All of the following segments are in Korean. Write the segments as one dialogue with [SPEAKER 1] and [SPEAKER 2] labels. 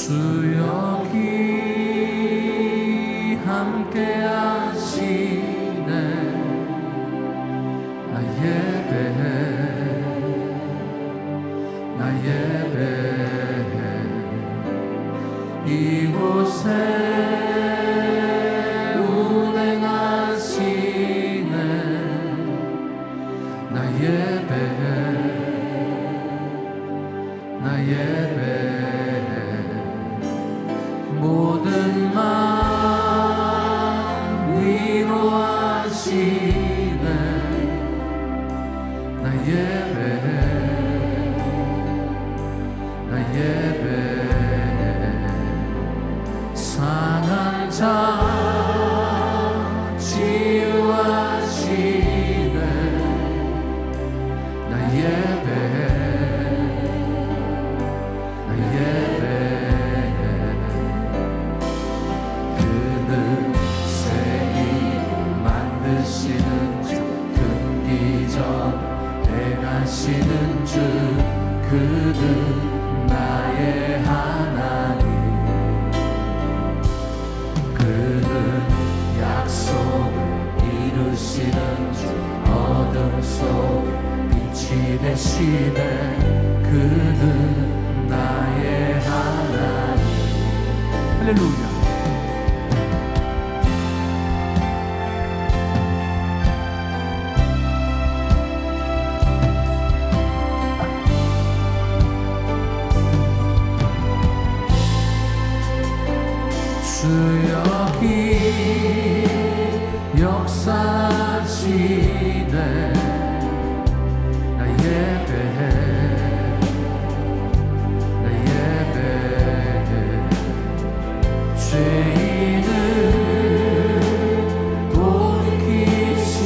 [SPEAKER 1] 주 여기 함께 하시네. 나 예배해, 나 예배해. 이곳에 운행하시네. 나 예배해, 나 예배해. 모든 마음 위로하시네. 나 예배해, 나 예배해. 상한 자 치유하시네. 나 예배해, 나 예배해. 그는 새기고 만드시는 주, 금기전 행하시는 주. 그는 나의 하나님. 그는 약속을 이루시는 주, 어둠 속에 빛이 되시네. 그는 나의 하나님. 할렐루야. 주 여기 역사하시네. 나 예배해, 나 예배해. 죄인을 돌이키시네.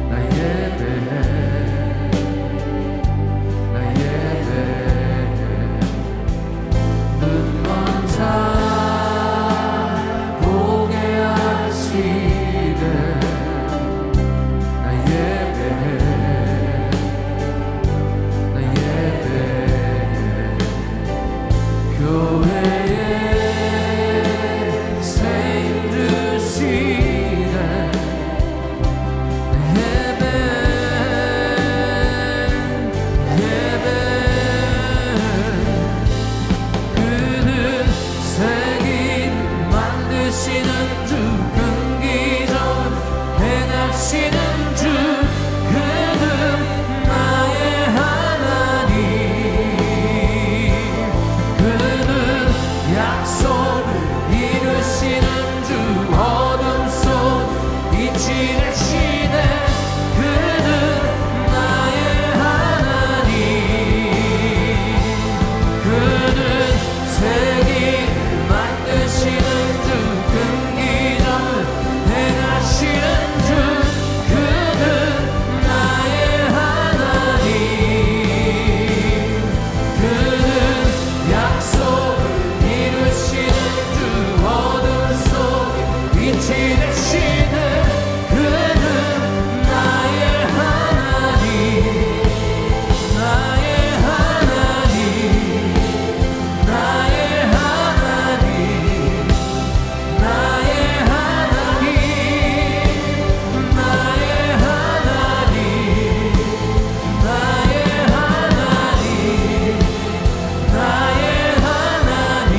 [SPEAKER 1] 나 예배해, 나 예배해. 눈먼 자 보게 하시네. 나 예배해, 나 예배해. 교회에 세임 주시네. 나 예배해, 예배해. 새긴 만드시는 주, 금기전 행하시는 주. 그는 나의 하나님. 그는 약속을 이루시는 주, 어둠 속 빛이 되시네. 그는 나의 하나님. 그는 새긴 만드시는 주, 금기전을 행하시는 주. 그는 나의 하나님. 그는 약속을 이루시는 주, 어둠 속에 빛이 되시네. 그는 나의 하나님, 나의 하나님, 나의 하나님, 나의 하나님, 나의 하나님, 나의 하나님, 나의 하나님,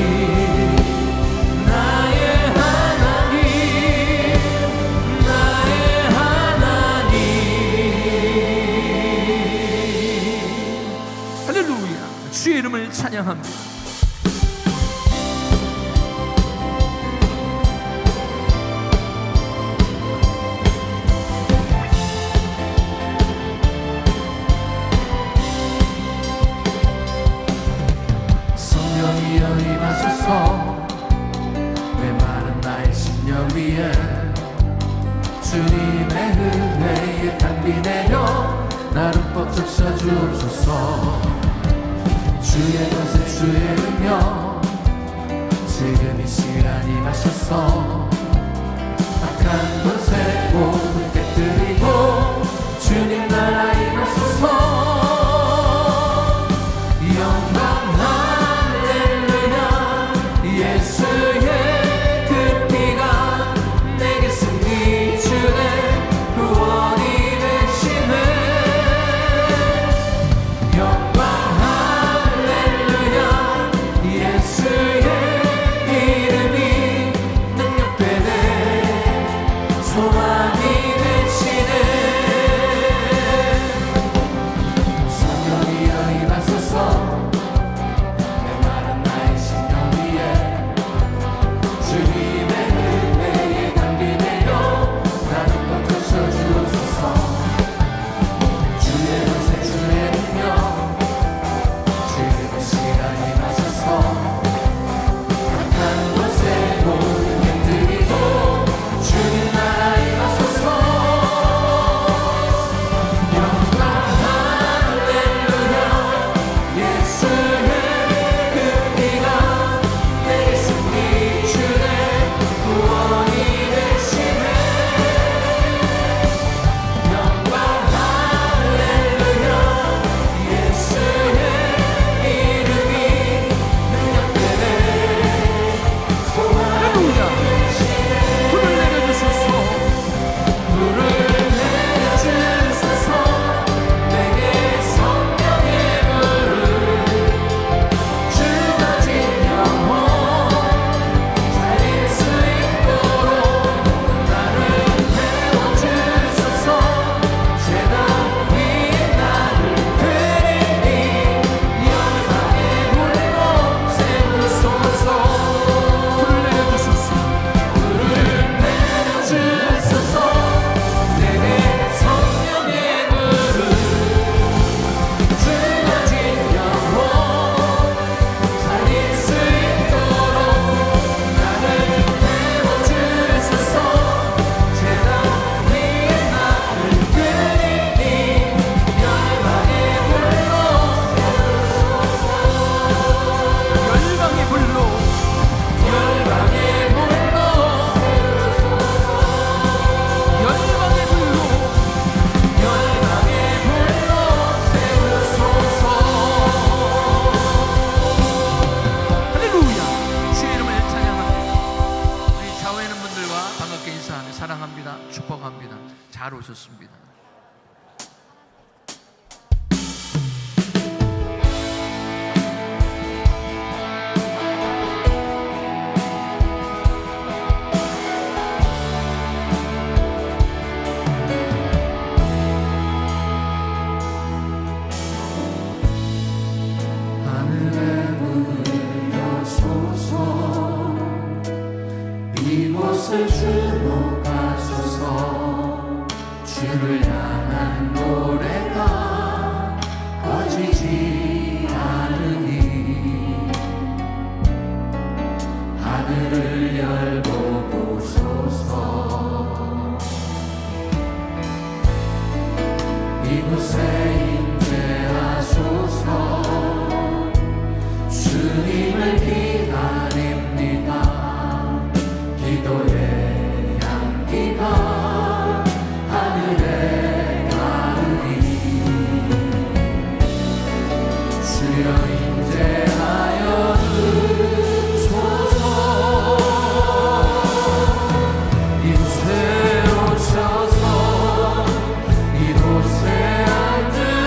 [SPEAKER 1] 나의 하나님, 나의 하나님. 할렐루야. 주의 이름을 찬양합니다. 성령이여 임하소서. 메마른 나의 심령 위에 주님의 은혜의 단비 내려 나를 뻑 적셔 주옵소서. 주의 것에 주의 능력 지금 이 시간 임하셔서 악한 것에 모두 깨뜨리고 주님 나라 임하소서. 영광 오셨습니다. 이곳을 주로 가소서. 주를 향한 노래가 꺼지지 않으니 하늘을 열고 보소서. 이곳에 임재하소서. 주님을 기다립니다. 기도의 향기가 하늘에 닿으니 주여 임재하여 주소서. 이곳에 오셔서 이곳에 앉으소서.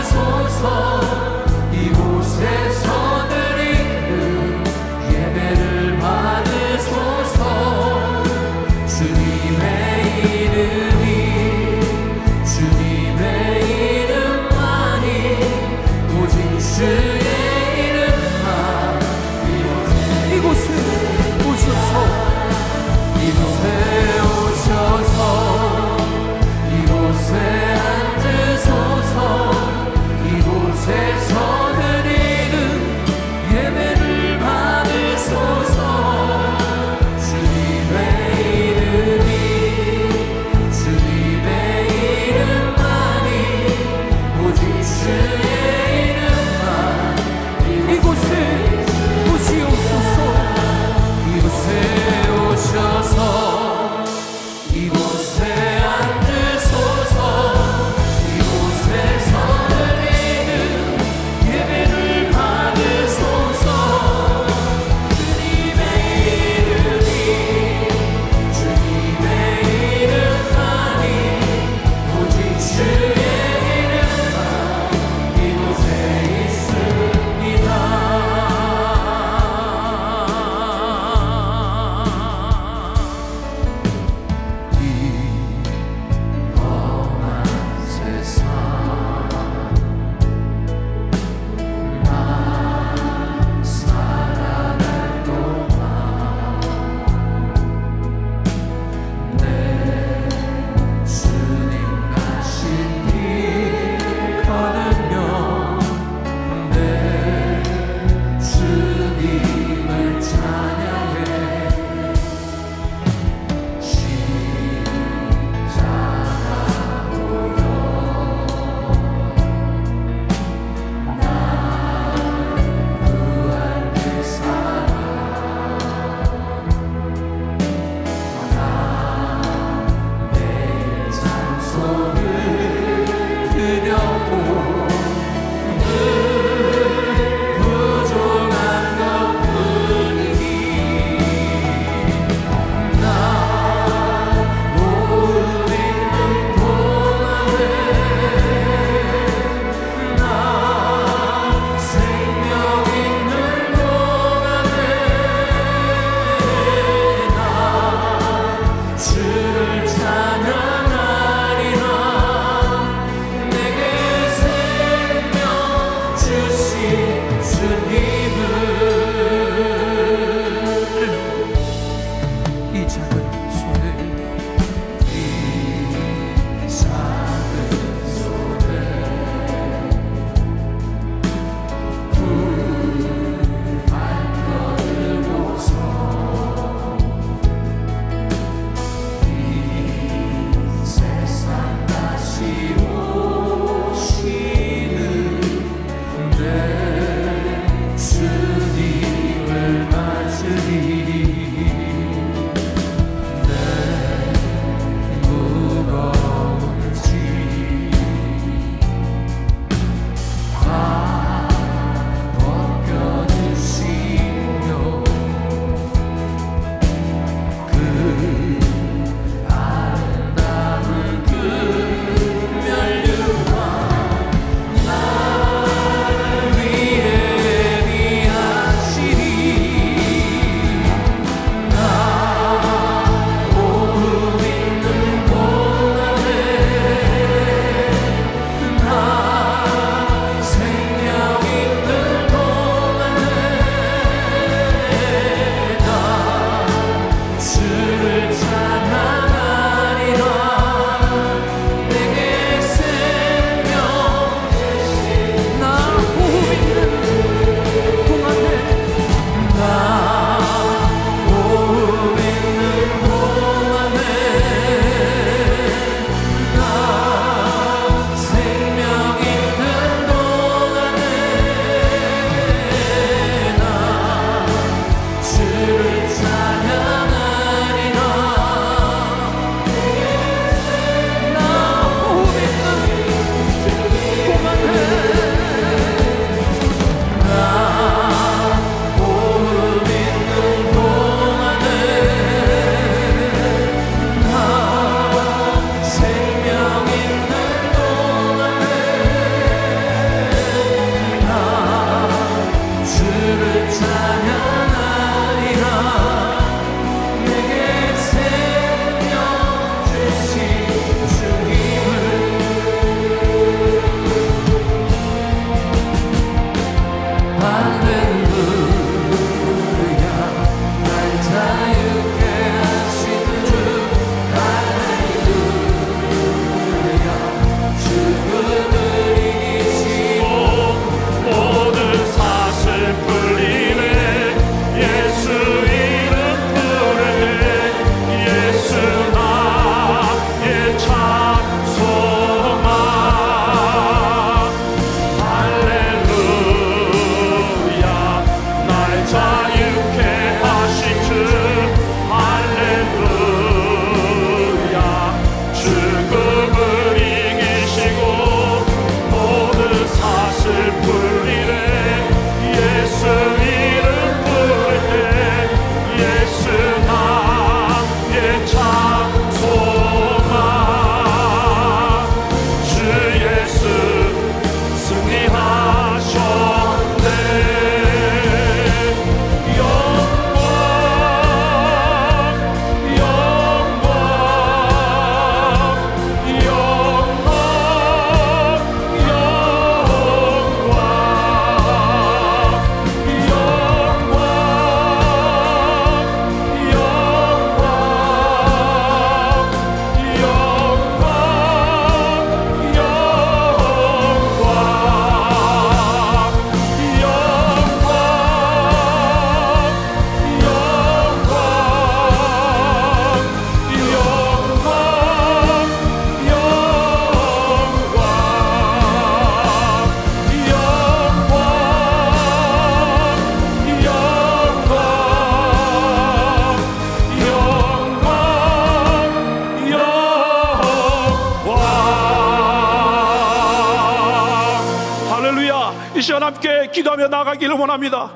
[SPEAKER 2] 이 시간 함께 기도하며 나가기를 원합니다.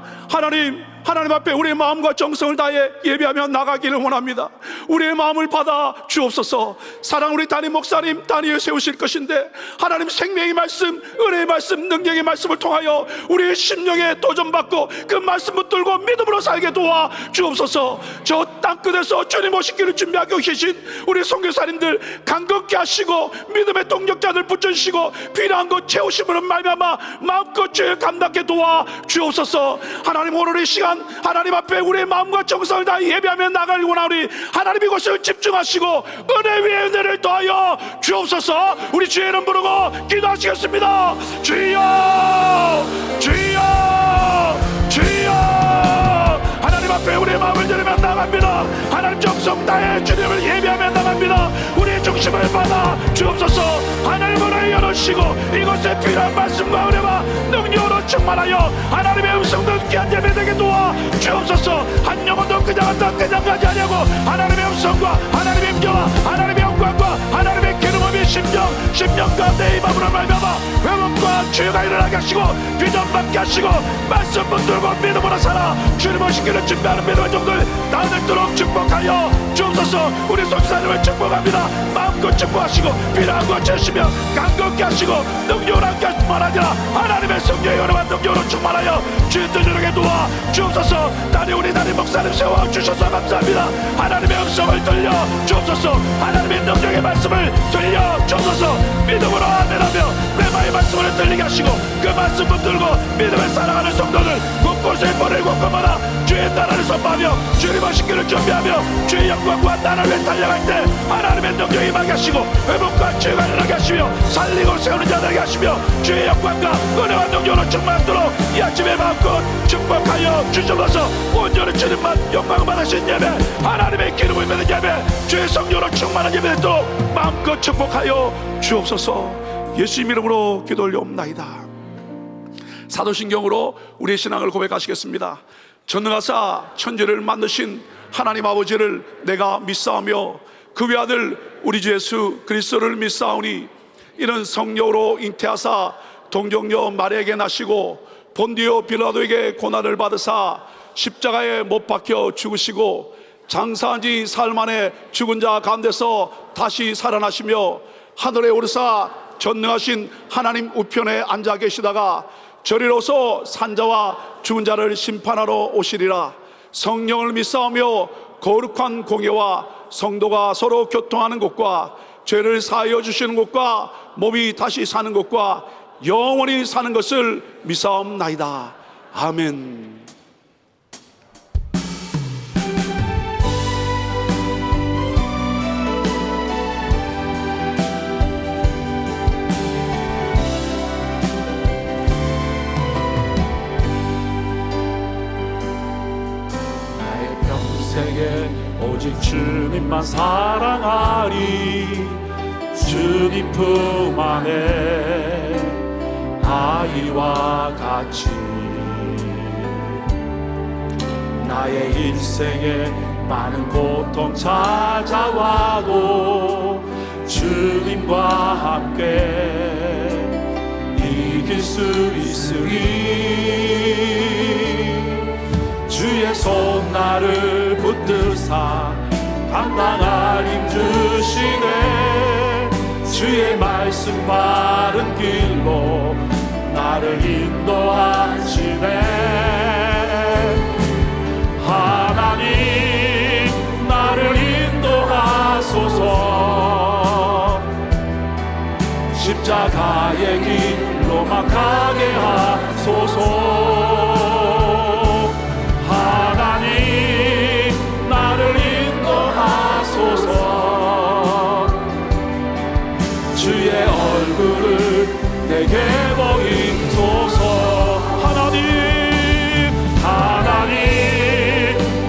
[SPEAKER 2] 하나님 앞에 우리의 마음과 정성을 다해 예배하며 나가기를 원합니다. 우리의 마음을 받아 주옵소서. 사랑 우리 담임 목사님 단위에 세우실 것인데 하나님 생명의 말씀, 은혜의 말씀, 능력의 말씀을 통하여 우리의 심령에 도전받고 그 말씀 붙들고 믿음으로 살게 도와 주옵소서. 저 땅끝에서 주님 오시기를 준비하고 계신 우리 선교사님들 강건케 하시고 믿음의 동력자들 붙여주시고 필요한 것 채우심으로 말미암아 마음껏 죄를 감당케 도와 주옵소서. 하나님 오늘 이 시간 하나님 앞에 우리의 마음과 정성을 다해 예배하며 나가길 원하오니 하나님 이곳을 집중하시고 은혜 위에 은혜를 더하여 주옵소서. 우리 주의 이름 부르고 기도하시겠습니다. 주여 주여 주여. 하나님 앞에 우리의 마음을 드리며 나갑니다. 하나님 정성 다해 주님을 예배하며 나갑니다. 우리의 중심을 받아 주옵소서. 하나님 문을 열어주시고 이곳에 필요한 말씀과 은혜와 능력으로 충만하여 하나님의 음성도 귀한 예배되게 도와 주옵소서. 한 영혼도 그냥 가지 아니하고 하나님의 음성과 하나님의 임재와 하나님의 영광과 하나님의 기름음이 심령 가운데 임함으로 말미암아 회복과 치유가 일어나게 하시고 비전 받게 하시고 말씀 붙들고 믿음으로 살아 주님 오시기를 준비하는 믿음의 종들 나누도록 축복하여 주옵소서. 우리 선교사님을 축복합니다. 마음껏 축복하시고 필요한 것 주시며 강건케 하시고 능력으로 함께 하실 뿐만 아니라 하나님의 성령의 은혜와 능력으로 충만하여 주의 뜻을 이루게 도와 주옵소서. 우리 담임 목사님 세워주셔서 감사합니다. 하나님의 음성을 들려 주옵소서. 하나님의 능력의 말씀을 들려 주옵소서. 믿음으로 아멘하며 레마의 말씀을 들리게 하시고 그 말씀 붙들고 믿음을 사랑하는 성도들 곳곳에 보내고 곳마다 주의 나라를 선포하며 주님 오시기를 준비하며 주의 영광과 나라를 위해 달려갈 때 하나님의 능력이 임하게 하시고 회복과 치유가 일어나게 하시며 살리고 세우는 자들에게 하시며 주의 영광과 은혜와 능력으로 충만하도록 이 아침에 마음껏 축복하여 주셔서 온전히 주님만 영광을 받으신 예배 하나님의 기름을 믿는 예배 주의 성령으로 충만한 예배 되도록 마음껏 축복하여 주옵소서. 예수 이름으로 기도 올려옵나이다. 사도신경으로 우리의 신앙을 고백하시겠습니다. 전능하사 천지를 만드신 하나님 아버지를 내가 믿사오며 그 외아들 우리 주 예수 그리스도를 믿사오니 이는 성령으로 잉태하사 동정녀 마리아에게 나시고 본디오 빌라도에게 고난을 받으사 십자가에 못 박혀 죽으시고 장사한 지 사흘 만에 죽은 자 가운데서 다시 살아나시며 하늘에 오르사 전능하신 하나님 우편에 앉아 계시다가 저리로서 산자와 죽은 자를 심판하러 오시리라. 성령을 믿사오며 거룩한 공예와 성도가 서로 교통하는 것과 죄를 사하여 주시는 것과 몸이 다시 사는 것과 영원히 사는 것을 믿사옵나이다. 아멘.
[SPEAKER 3] 오직 주님만 사랑하리. 주님 품 안에 아이와 같이 나의 인생에 많은 고통 찾아와도 주님과 함께 이길 수 있으리. 주의 손 나를 붙드사 감당할 힘 주시네. 주의 말씀 바른 길로 나를 인도하시네. 하나님 나를 인도하소서. 십자가의 길로만 가게 하소서. 주의 얼굴을 내게 보이소서. 하나님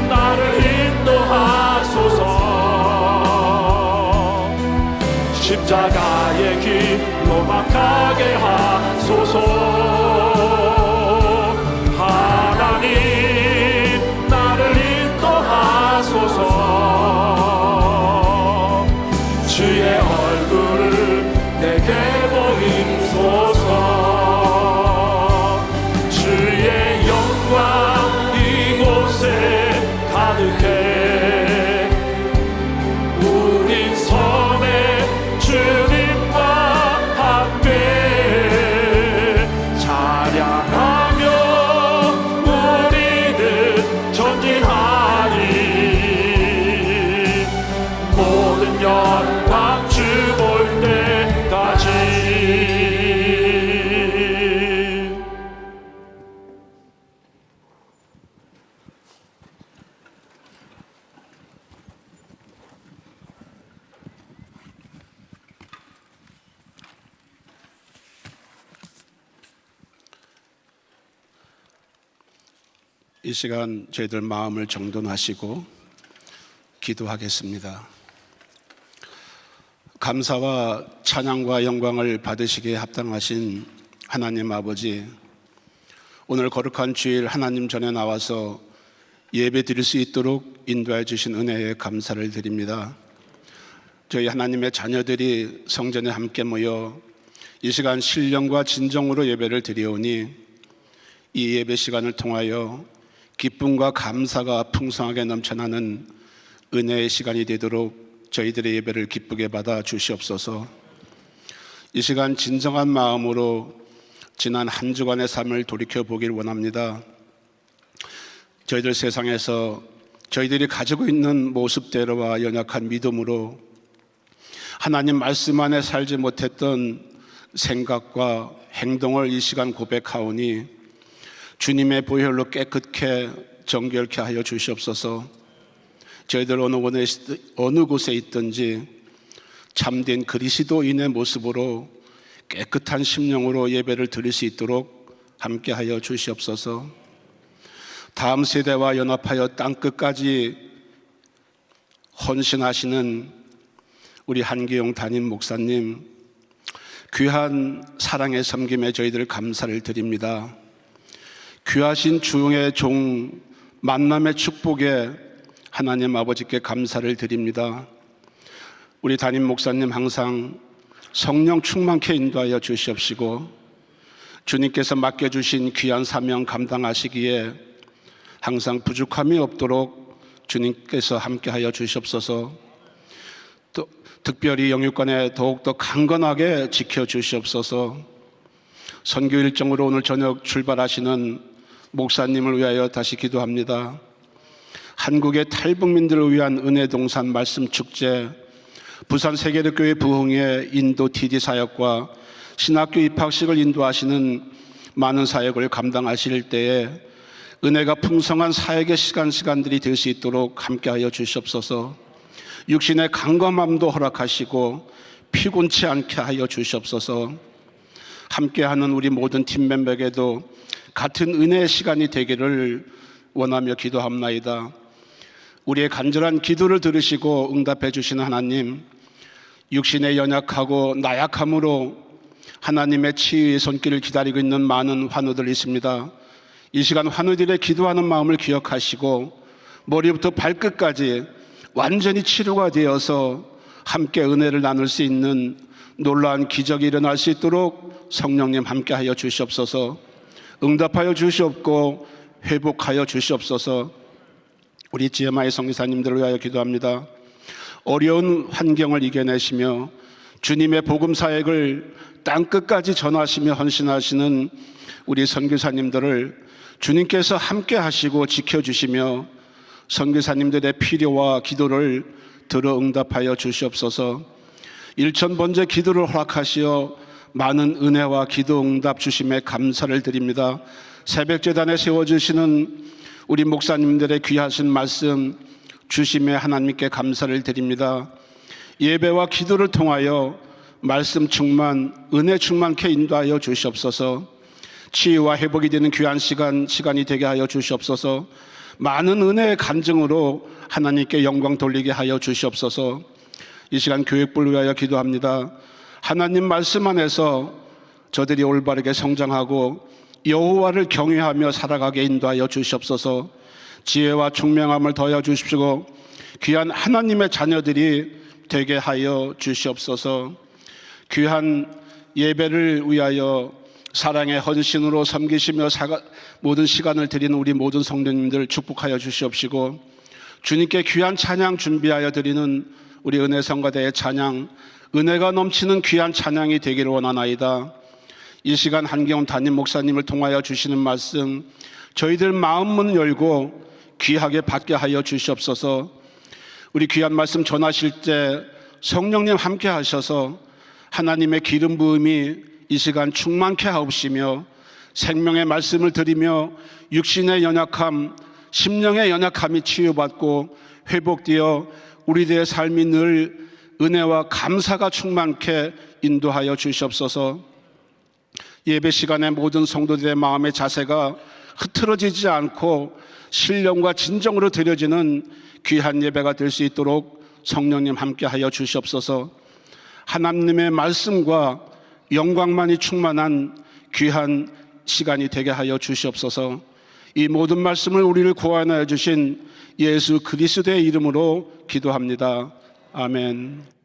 [SPEAKER 3] 나를 인도하소서. 십자가의 길로만 가게 하소서. 하나님 나를 인도하소서. 주의 얼굴을 내게 보이소서.
[SPEAKER 4] 이 시간 저희들 마음을 정돈하시고 기도하겠습니다. 감사와 찬양과 영광을 받으시기에 합당하신 하나님 아버지, 오늘 거룩한 주일 하나님 전에 나와서 예배 드릴 수 있도록 인도해 주신 은혜에 감사를 드립니다. 저희 하나님의 자녀들이 성전에 함께 모여 이 시간 신령과 진정으로 예배를 드리오니 이 예배 시간을 통하여 기쁨과 감사가 풍성하게 넘쳐나는 은혜의 시간이 되도록 저희들의 예배를 기쁘게 받아 주시옵소서. 이 시간 진정한 마음으로 지난 한 주간의 삶을 돌이켜보길 원합니다. 저희들 세상에서 저희들이 가지고 있는 모습대로와 연약한 믿음으로 하나님 말씀 안에 살지 못했던 생각과 행동을 이 시간 고백하오니 주님의 보혈로 깨끗게 정결케 하여 주시옵소서. 저희들 어느 곳에 있든지 참된 그리스도인의 모습으로 깨끗한 심령으로 예배를 드릴 수 있도록 함께 하여 주시옵소서. 다음 세대와 연합하여 땅끝까지 헌신하시는 우리 한기용 담임 목사님, 귀한 사랑의 섬김에 저희들 감사를 드립니다. 귀하신 주의 종 만남의 축복에 하나님 아버지께 감사를 드립니다. 우리 담임 목사님 항상 성령 충만케 인도하여 주시옵시고 주님께서 맡겨주신 귀한 사명 감당하시기에 항상 부족함이 없도록 주님께서 함께하여 주시옵소서. 또 특별히 영육간에 더욱더 강건하게 지켜주시옵소서. 선교 일정으로 오늘 저녁 출발하시는 목사님을 위하여 다시 기도합니다. 한국의 탈북민들을 위한 은혜동산 말씀축제, 부산 세계대교회 부흥회 인도 TD 사역과 신학교 입학식을 인도하시는 많은 사역을 감당하실 때에 은혜가 풍성한 사역의 시간들이 될 수 있도록 함께하여 주시옵소서. 육신의 강건함도 허락하시고 피곤치 않게 하여 주시옵소서. 함께하는 우리 모든 팀 멤버에게도 같은 은혜의 시간이 되기를 원하며 기도합나이다. 우리의 간절한 기도를 들으시고 응답해 주시는 하나님, 육신의 연약하고 나약함으로 하나님의 치유의 손길을 기다리고 있는 많은 환우들이 있습니다. 이 시간 환우들의 기도하는 마음을 기억하시고 머리부터 발끝까지 완전히 치료가 되어서 함께 은혜를 나눌 수 있는 놀라운 기적이 일어날 수 있도록 성령님 함께하여 주시옵소서. 응답하여 주시옵고 회복하여 주시옵소서. 우리 GMI 성교사님들을 위하여 기도합니다. 어려운 환경을 이겨내시며 주님의 복음 사역을 땅끝까지 전하시며 헌신하시는 우리 선교사님들을 주님께서 함께 하시고 지켜주시며 선교사님들의 필요와 기도를 들어 응답하여 주시옵소서. 일천번째 기도를 허락하시어 많은 은혜와 기도 응답 주심에 감사를 드립니다. 새벽재단에 세워주시는 우리 목사님들의 귀하신 말씀 주심에 하나님께 감사를 드립니다. 예배와 기도를 통하여 말씀 충만, 은혜 충만케 인도하여 주시옵소서. 치유와 회복이 되는 귀한 시간이 되게 하여 주시옵소서. 많은 은혜의 간증으로 하나님께 영광 돌리게 하여 주시옵소서. 이 시간 교육부를 위하여 기도합니다. 하나님 말씀 안에서 저들이 올바르게 성장하고 여호와를 경외하며 살아가게 인도하여 주시옵소서. 지혜와 총명함을 더하여 주십시오. 귀한 하나님의 자녀들이 되게 하여 주시옵소서. 귀한 예배를 위하여 사랑의 헌신으로 섬기시며 모든 시간을 드리는 우리 모든 성도님들 축복하여 주시옵시고, 주님께 귀한 찬양 준비하여 드리는 우리 은혜성가대의 찬양, 은혜가 넘치는 귀한 찬양이 되기를 원하나이다. 이 시간 한기용 담임 목사님을 통하여 주시는 말씀 저희들 마음문 열고 귀하게 받게 하여 주시옵소서. 우리 귀한 말씀 전하실 때 성령님 함께 하셔서 하나님의 기름 부음이 이 시간 충만케 하옵시며 생명의 말씀을 드리며 육신의 연약함, 심령의 연약함이 치유받고 회복되어 우리들의 삶이 늘 은혜와 감사가 충만케 인도하여 주시옵소서. 예배 시간에 모든 성도들의 마음의 자세가 흐트러지지 않고 신령과 진정으로 드려지는 귀한 예배가 될 수 있도록 성령님 함께하여 주시옵소서. 하나님의 말씀과 영광만이 충만한 귀한 시간이 되게 하여 주시옵소서. 이 모든 말씀을 우리를 구원하여 주신 예수 그리스도의 이름으로 기도합니다. 아멘.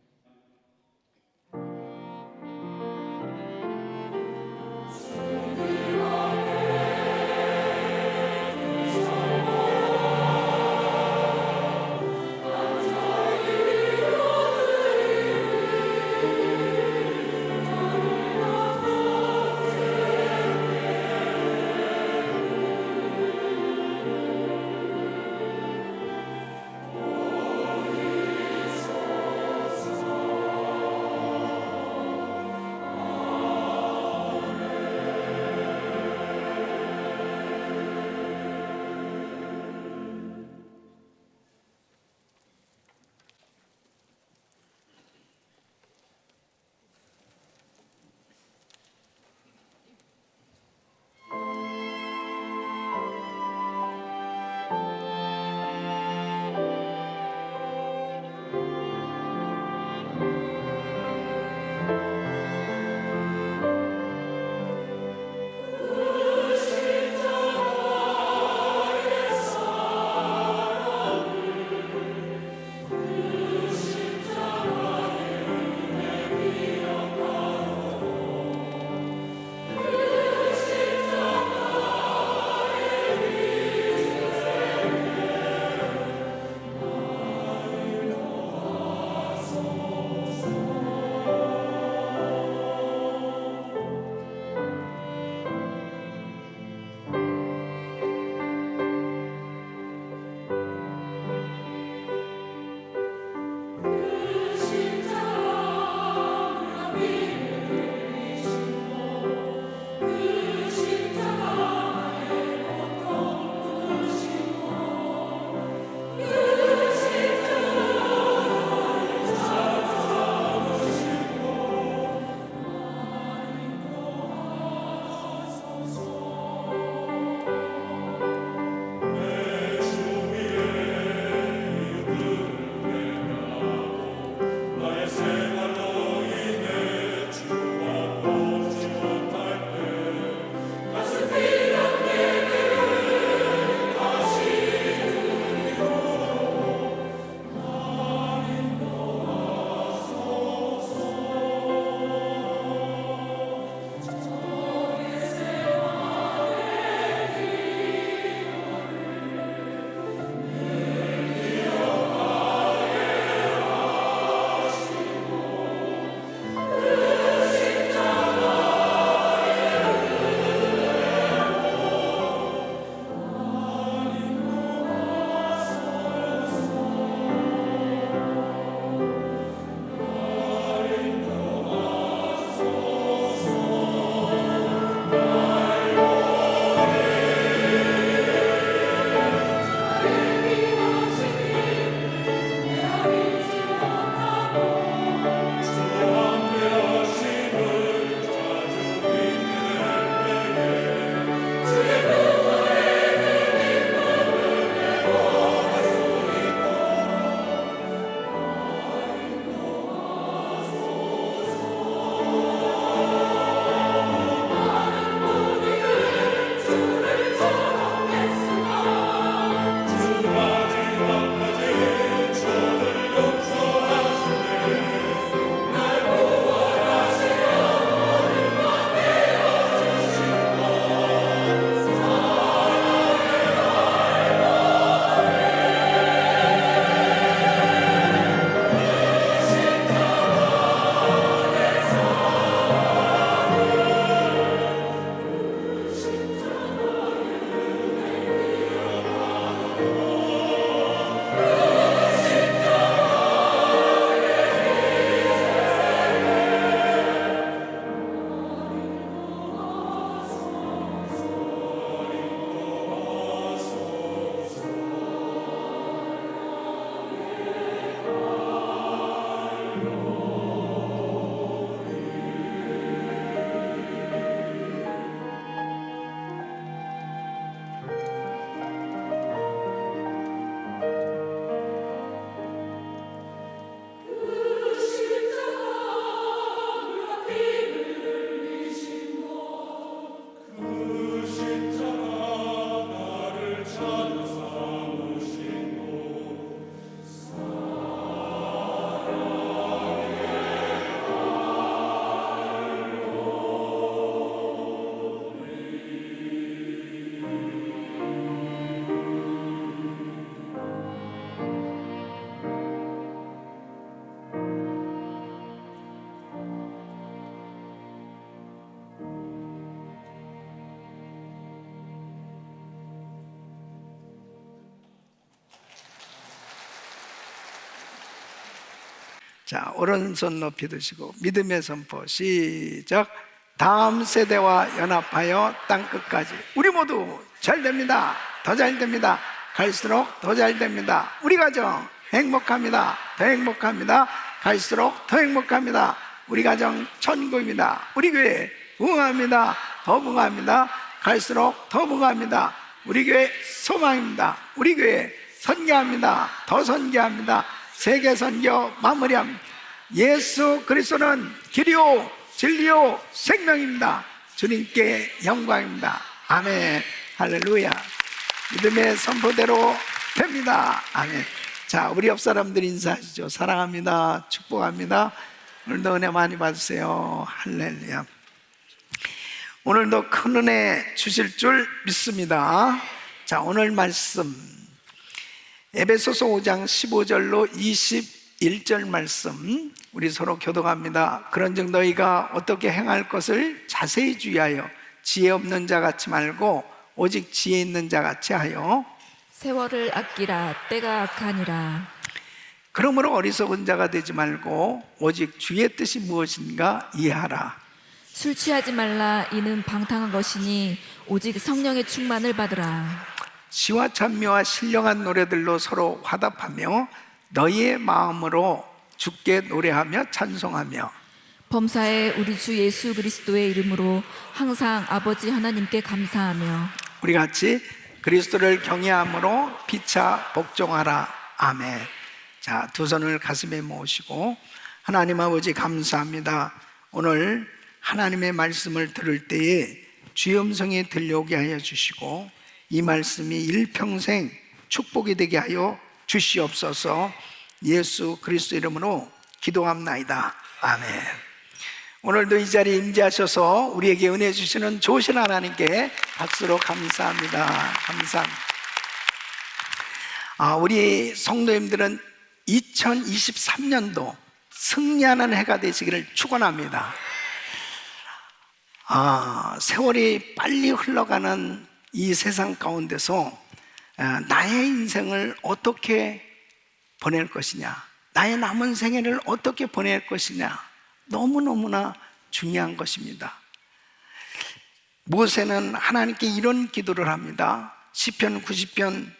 [SPEAKER 5] 자, 오른손 높이 드시고 믿음의 선포 시작. 다음 세대와 연합하여 땅끝까지. 우리 모두 잘 됩니다. 더 잘 됩니다. 갈수록 더 잘 됩니다. 우리 가정 행복합니다. 더 행복합니다. 갈수록 더 행복합니다. 우리 가정 천국입니다. 우리 교회 부흥합니다. 더 부흥합니다. 갈수록 더 부흥합니다. 우리 교회 소망입니다. 우리 교회 선교합니다. 더 선교합니다. 세계 선교 마무리합니다. 예수 그리스도는 길이요 진리요 생명입니다. 주님께 영광입니다. 아멘. 할렐루야. 믿음의 선포대로 됩니다. 아멘. 자, 우리 옆 사람들 인사하시죠. 사랑합니다. 축복합니다. 오늘도 은혜 많이 받으세요. 할렐루야. 오늘도 큰 은혜 주실 줄 믿습니다. 자, 오늘 말씀 에베소서 5장 15절로 21절 말씀 우리 서로 교독합니다. 그런즉 너희가 어떻게 행할 것을 자세히 주의하여 지혜 없는 자 같이 말고 오직 지혜 있는 자 같이 하여
[SPEAKER 6] 세월을 아끼라 때가 악하니라.
[SPEAKER 5] 그러므로 어리석은 자가 되지 말고 오직 주의 뜻이 무엇인가 이해하라.
[SPEAKER 6] 술 취하지 말라. 이는 방탕한 것이니 오직 성령의 충만을 받으라.
[SPEAKER 5] 시와 찬미와 신령한 노래들로 서로 화답하며 너희의 마음으로 주께 노래하며 찬송하며
[SPEAKER 6] 범사에 우리 주 예수 그리스도의 이름으로 항상 아버지 하나님께 감사하며
[SPEAKER 5] 우리 같이 그리스도를 경외함으로 피차 복종하라. 아멘. 자, 두 손을 가슴에 모으시고 하나님 아버지 감사합니다. 오늘 하나님의 말씀을 들을 때에 주의 음성이 들려오게 하여 주시고 이 말씀이 일평생 축복이 되게 하여 주시옵소서. 예수 그리스도 이름으로 기도합나이다. 아멘. 오늘도 이 자리에 임재하셔서 우리에게 은혜 주시는 좋으신 하나님께 박수로 감사합니다. 감사합니다. 우리 성도님들은 2023년도 승리하는 해가 되시기를 축원합니다. 세월이 빨리 흘러가는 이 세상 가운데서 나의 인생을 어떻게 보낼 것이냐, 나의 남은 생애를 어떻게 보낼 것이냐, 너무너무나 중요한 것입니다. 모세는 하나님께 이런 기도를 합니다. 시편 90편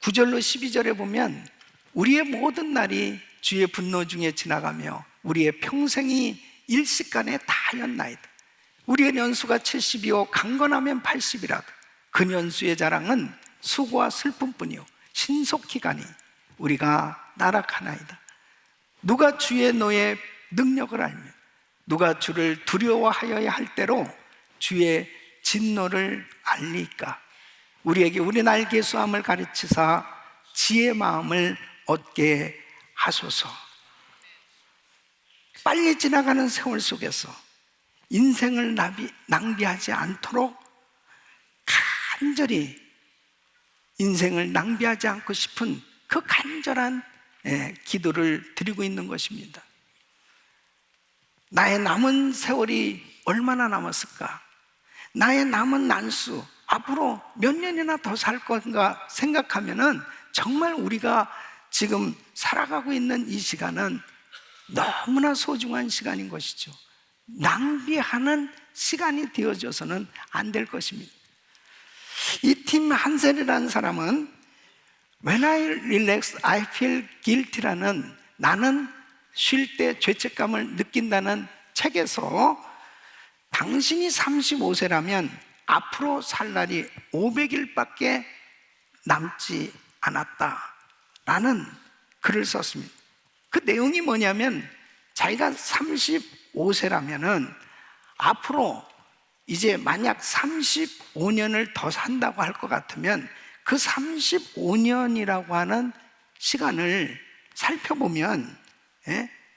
[SPEAKER 5] 9절로 12절에 보면 우리의 모든 날이 주의 분노 중에 지나가며 우리의 평생이 일시간에 다 하였나이다. 우리의 연수가 70이요 강건하면 80이라도 그 연수의 자랑은 수고와 슬픔뿐이요 신속히 가니 우리가 나락하나이다. 누가 주의 노의 능력을 알며 누가 주를 두려워하여야 할 때로 주의 진노를 알리까. 우리에게 우리 날개 수함을 가르치사 지혜의 마음을 얻게 하소서. 빨리 지나가는 세월 속에서 인생을 낭비하지 않도록 간절히 인생을 낭비하지 않고 싶은 그 간절한 기도를 드리고 있는 것입니다. 나의 남은 세월이 얼마나 남았을까? 나의 남은 난수 앞으로 몇 년이나 더 살 건가 생각하면은 정말 우리가 지금 살아가고 있는 이 시간은 너무나 소중한 시간인 것이죠. 낭비하는 시간이 되어져서는 안 될 것입니다. 이 팀 한셀이라는 사람은 When I relax, I feel guilty라는 나는 쉴 때 죄책감을 느낀다는 책에서 당신이 35세라면 앞으로 살 날이 500일밖에 남지 않았다라는 글을 썼습니다. 그 내용이 뭐냐면 자기가 35세라면은 앞으로 이제 만약 35년을 더 산다고 할 것 같으면 그 35년이라고 하는 시간을 살펴보면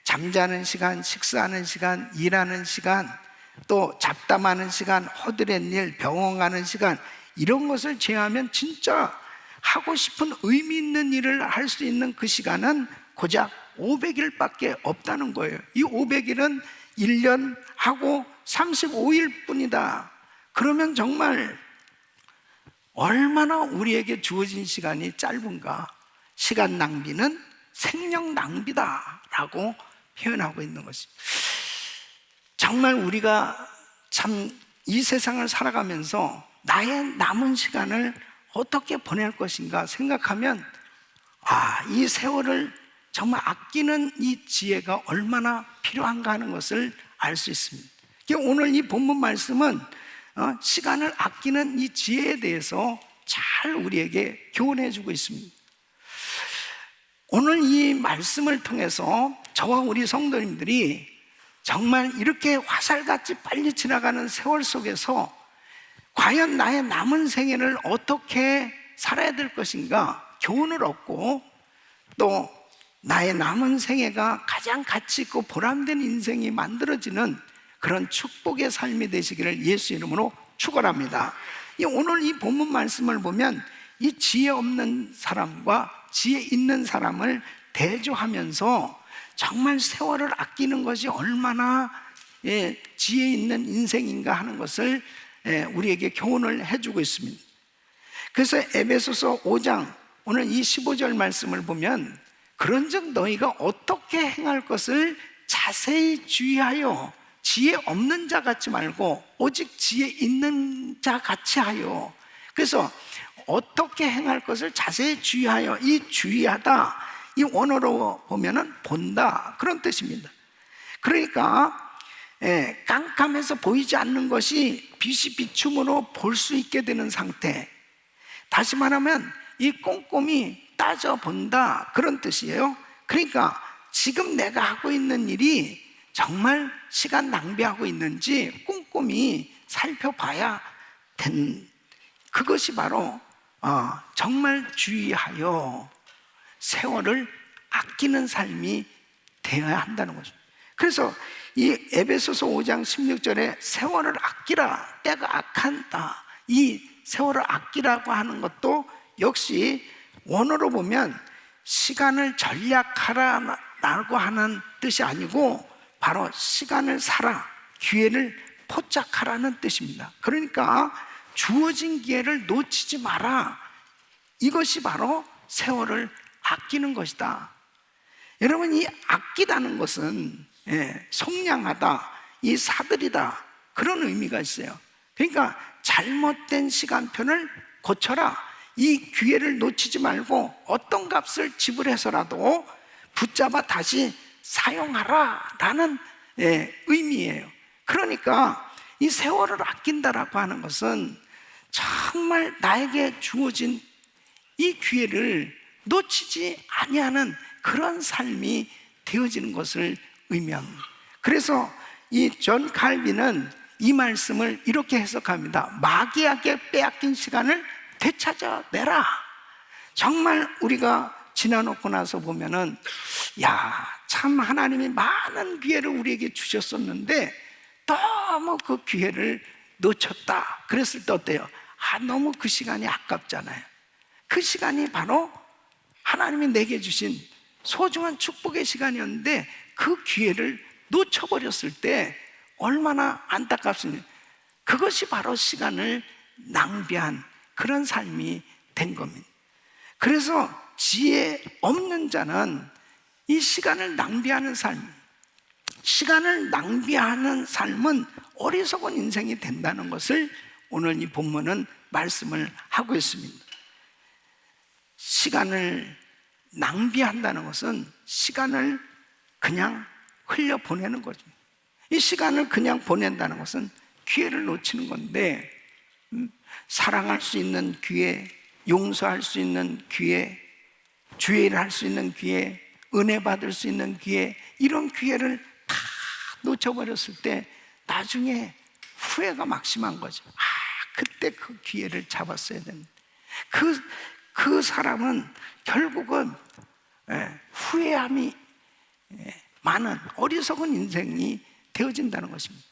[SPEAKER 5] 잠자는 시간, 식사하는 시간, 일하는 시간, 또 잡담하는 시간, 허드렛 일, 병원 가는 시간, 이런 것을 제외하면 진짜 하고 싶은 의미 있는 일을 할 수 있는 그 시간은 고작 500일밖에 없다는 거예요. 이 500일은 1년 하고 35일 뿐이다. 그러면 정말 얼마나 우리에게 주어진 시간이 짧은가. 시간 낭비는 생명 낭비다라고 표현하고 있는 것이, 정말 우리가 참 이 세상을 살아가면서 나의 남은 시간을 어떻게 보낼 것인가 생각하면 이 세월을 정말 아끼는 이 지혜가 얼마나 필요한가 하는 것을 알 수 있습니다. 오늘 이 본문 말씀은 시간을 아끼는 이 지혜에 대해서 잘 우리에게 교훈해 주고 있습니다. 오늘 이 말씀을 통해서 저와 우리 성도님들이 정말 이렇게 화살같이 빨리 지나가는 세월 속에서 과연 나의 남은 생애를 어떻게 살아야 될 것인가 교훈을 얻고, 또 나의 남은 생애가 가장 가치 있고 보람된 인생이 만들어지는 그런 축복의 삶이 되시기를 예수 이름으로 축원합니다. 오늘 이 본문 말씀을 보면 이 지혜 없는 사람과 지혜 있는 사람을 대조하면서 정말 세월을 아끼는 것이 얼마나 지혜 있는 인생인가 하는 것을 우리에게 교훈을 해주고 있습니다. 그래서 에베소서 5장 오늘 이 15절 말씀을 보면, 그런즉 너희가 어떻게 행할 것을 자세히 주의하여 지혜 없는 자 같지 말고 오직 지혜 있는 자 같이 하여. 그래서 어떻게 행할 것을 자세히 주의하여, 이 주의하다, 이 원어로 보면은 본다, 그런 뜻입니다. 그러니까 깜깜해서 보이지 않는 것이 빛이 비춤으로 볼 수 있게 되는 상태, 다시 말하면 이 꼼꼼히 따져본다, 그런 뜻이에요. 그러니까 지금 내가 하고 있는 일이 정말 시간 낭비하고 있는지 꼼꼼히 살펴봐야 된, 그것이 바로 정말 주의하여 세월을 아끼는 삶이 되어야 한다는 거죠. 그래서 이 에베소서 5장 16절에 세월을 아끼라, 때가 악한다, 이 세월을 아끼라고 하는 것도 역시 원어로 보면 시간을 전략하라라고 하는 뜻이 아니고 바로 시간을 살아, 기회를 포착하라는 뜻입니다. 그러니까 주어진 기회를 놓치지 마라, 이것이 바로 세월을 아끼는 것이다. 여러분, 이 아끼다는 것은 속량하다, 이 사들이다, 그런 의미가 있어요. 그러니까 잘못된 시간표를 고쳐라, 이 기회를 놓치지 말고 어떤 값을 지불해서라도 붙잡아 다시 사용하라 라는 의미예요. 그러니까 이 세월을 아낀다라고 하는 것은 정말 나에게 주어진 이 기회를 놓치지 아니하는 그런 삶이 되어지는 것을 의미합니다. 그래서 이 존 칼빈은 이 말씀을 이렇게 해석합니다. 마귀에게 빼앗긴 시간을 되찾아내라. 정말 우리가 지나놓고 나서 보면은 참 하나님이 많은 기회를 우리에게 주셨었는데 너무 그 기회를 놓쳤다, 그랬을 때 어때요? 너무 그 시간이 아깝잖아요. 그 시간이 바로 하나님이 내게 주신 소중한 축복의 시간이었는데 그 기회를 놓쳐버렸을 때 얼마나 안타깝습니까? 그것이 바로 시간을 낭비한 그런 삶이 된 겁니다. 그래서 지혜 없는 자는 이 시간을 낭비하는 삶, 시간을 낭비하는 삶은 어리석은 인생이 된다는 것을 오늘 이 본문은 말씀을 하고 있습니다. 시간을 낭비한다는 것은 시간을 그냥 흘려보내는 거죠. 이 시간을 그냥 보낸다는 것은 기회를 놓치는 건데, 사랑할 수 있는 기회, 용서할 수 있는 기회, 주의를 할 수 있는 기회, 은혜 받을 수 있는 기회, 이런 기회를 다 놓쳐버렸을 때 나중에 후회가 막심한 거죠. 그때 그 기회를 잡았어야 되는데, 그 사람은 결국은 후회함이 많은 어리석은 인생이 되어진다는 것입니다.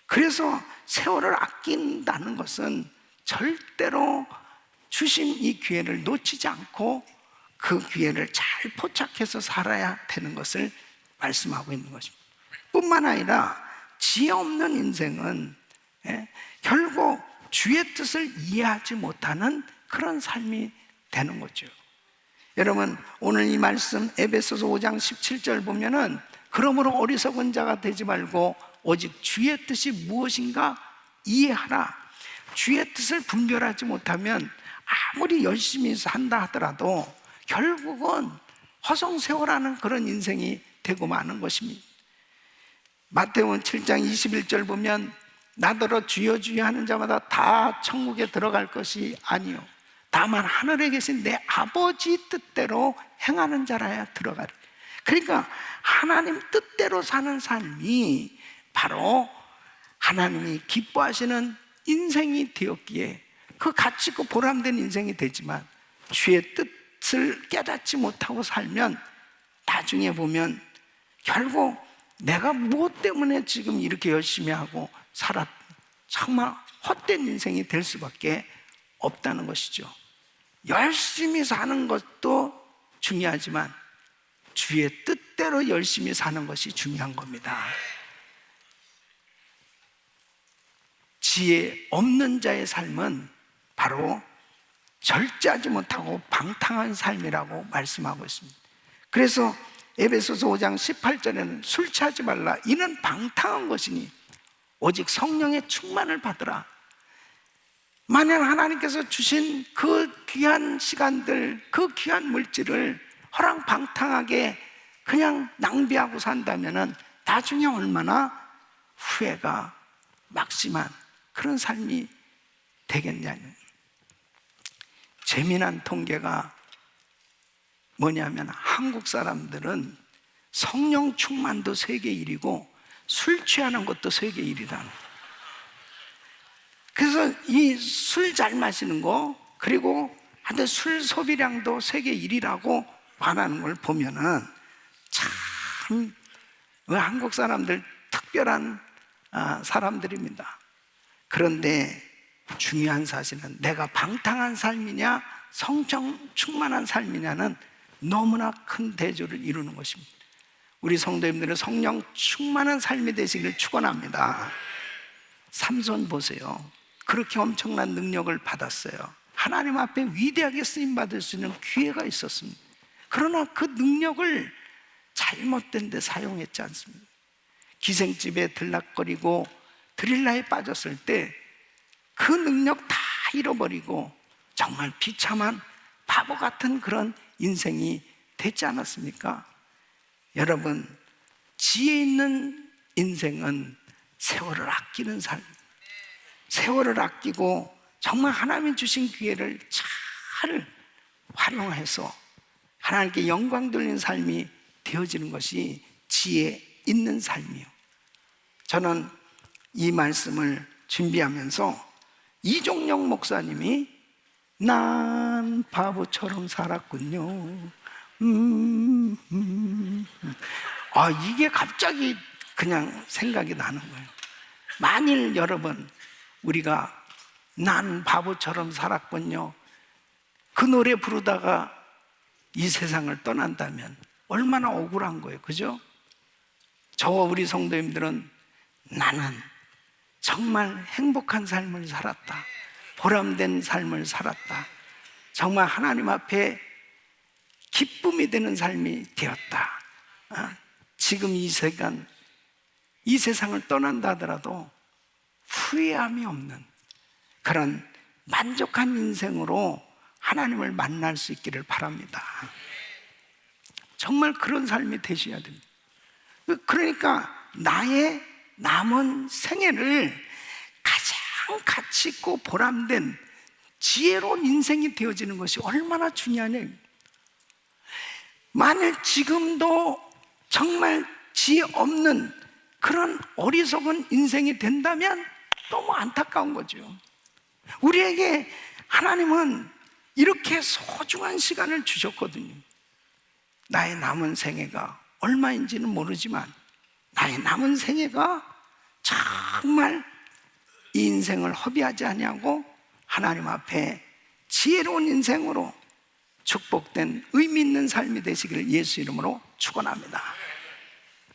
[SPEAKER 5] 그래서 세월을 아낀다는 것은 절대로 주신 이 기회를 놓치지 않고 그 기회를 잘 포착해서 살아야 되는 것을 말씀하고 있는 것입니다. 뿐만 아니라 지혜 없는 인생은 결국 주의 뜻을 이해하지 못하는 그런 삶이 되는 거죠. 여러분, 오늘 이 말씀 에베소서 5장 17절 보면은 그러므로 어리석은 자가 되지 말고 오직 주의 뜻이 무엇인가 이해하라. 주의 뜻을 분별하지 못하면 아무리 열심히 산다 하더라도 결국은 허송세월하는 그런 인생이 되고 마는 것입니다. 마태복음 7장 21절 보면 나더러 주여 주여 하는 자마다 다 천국에 들어갈 것이 아니요 다만 하늘에 계신 내 아버지 뜻대로 행하는 자라야 들어가리. 그러니까 하나님 뜻대로 사는 삶이 바로 하나님이 기뻐하시는 인생이 되었기에 그 가치 있고 보람된 인생이 되지만 주의 뜻을 깨닫지 못하고 살면 나중에 보면 결국 내가 무엇 때문에 지금 이렇게 열심히 하고 살았 정말 헛된 인생이 될 수밖에 없다는 것이죠. 열심히 사는 것도 중요하지만 주의 뜻대로 열심히 사는 것이 중요한 겁니다. 지혜 없는 자의 삶은 바로 절제하지 못하고 방탕한 삶이라고 말씀하고 있습니다. 그래서 에베소서 5장 18절에는 술 취하지 말라. 이는 방탕한 것이니 오직 성령의 충만을 받으라. 만약 하나님께서 주신 그 귀한 시간들, 그 귀한 물질을 허랑방탕하게 그냥 낭비하고 산다면 나중에 얼마나 후회가 막심한 그런 삶이 되겠냐는 재미난 통계가 뭐냐면 한국 사람들은 성령 충만도 세계 1위고 술 취하는 것도 세계 1위라는. 그래서 이 술 잘 마시는 거 그리고 하여튼 술 소비량도 세계 1위라고 말하는 걸 보면은 참 한국 사람들 특별한 사람들입니다. 그런데 중요한 사실은 내가 방탕한 삶이냐 성령 충만한 삶이냐는 너무나 큰 대조를 이루는 것입니다. 우리 성도님들은 성령 충만한 삶이 되시기를 축원합니다. 삼손 보세요. 그렇게 엄청난 능력을 받았어요. 하나님 앞에 위대하게 쓰임받을 수 있는 기회가 있었습니다. 그러나 그 능력을 잘못된 데 사용했지 않습니다. 기생집에 들락거리고 드릴라에 빠졌을 때 그 능력 다 잃어버리고 정말 비참한 바보 같은 그런 인생이 됐지 않았습니까? 여러분, 지혜 있는 인생은 세월을 아끼는 삶, 세월을 아끼고 정말 하나님이 주신 기회를 잘 활용해서 하나님께 영광 돌리는 삶이 되어지는 것이 지혜 있는 삶이요. 저는 이 말씀을 준비하면서 이종영 목사님이 난 바보처럼 살았군요. 이게 갑자기 그냥 생각이 나는 거예요. 만일 여러분 우리가 난 바보처럼 살았군요 그 노래 부르다가 이 세상을 떠난다면 얼마나 억울한 거예요. 그죠? 저와 우리 성도님들은 나는 정말 행복한 삶을 살았다, 보람된 삶을 살았다, 정말 하나님 앞에 기쁨이 되는 삶이 되었다. 지금 이 시간 이 세상을 떠난다 하더라도 후회함이 없는 그런 만족한 인생으로 하나님을 만날 수 있기를 바랍니다. 정말 그런 삶이 되셔야 됩니다. 그러니까 나의 남은 생애를 가장 가치 있고 보람된 지혜로운 인생이 되어지는 것이 얼마나 중요하냐. 만일 지금도 정말 지혜 없는 그런 어리석은 인생이 된다면 너무 안타까운 거죠. 우리에게 하나님은 이렇게 소중한 시간을 주셨거든요. 나의 남은 생애가 얼마인지는 모르지만 나의 남은 생애가 정말 이 인생을 허비하지 아니하고 하나님 앞에 지혜로운 인생으로 축복된 의미 있는 삶이 되시기를 예수 이름으로 축원합니다.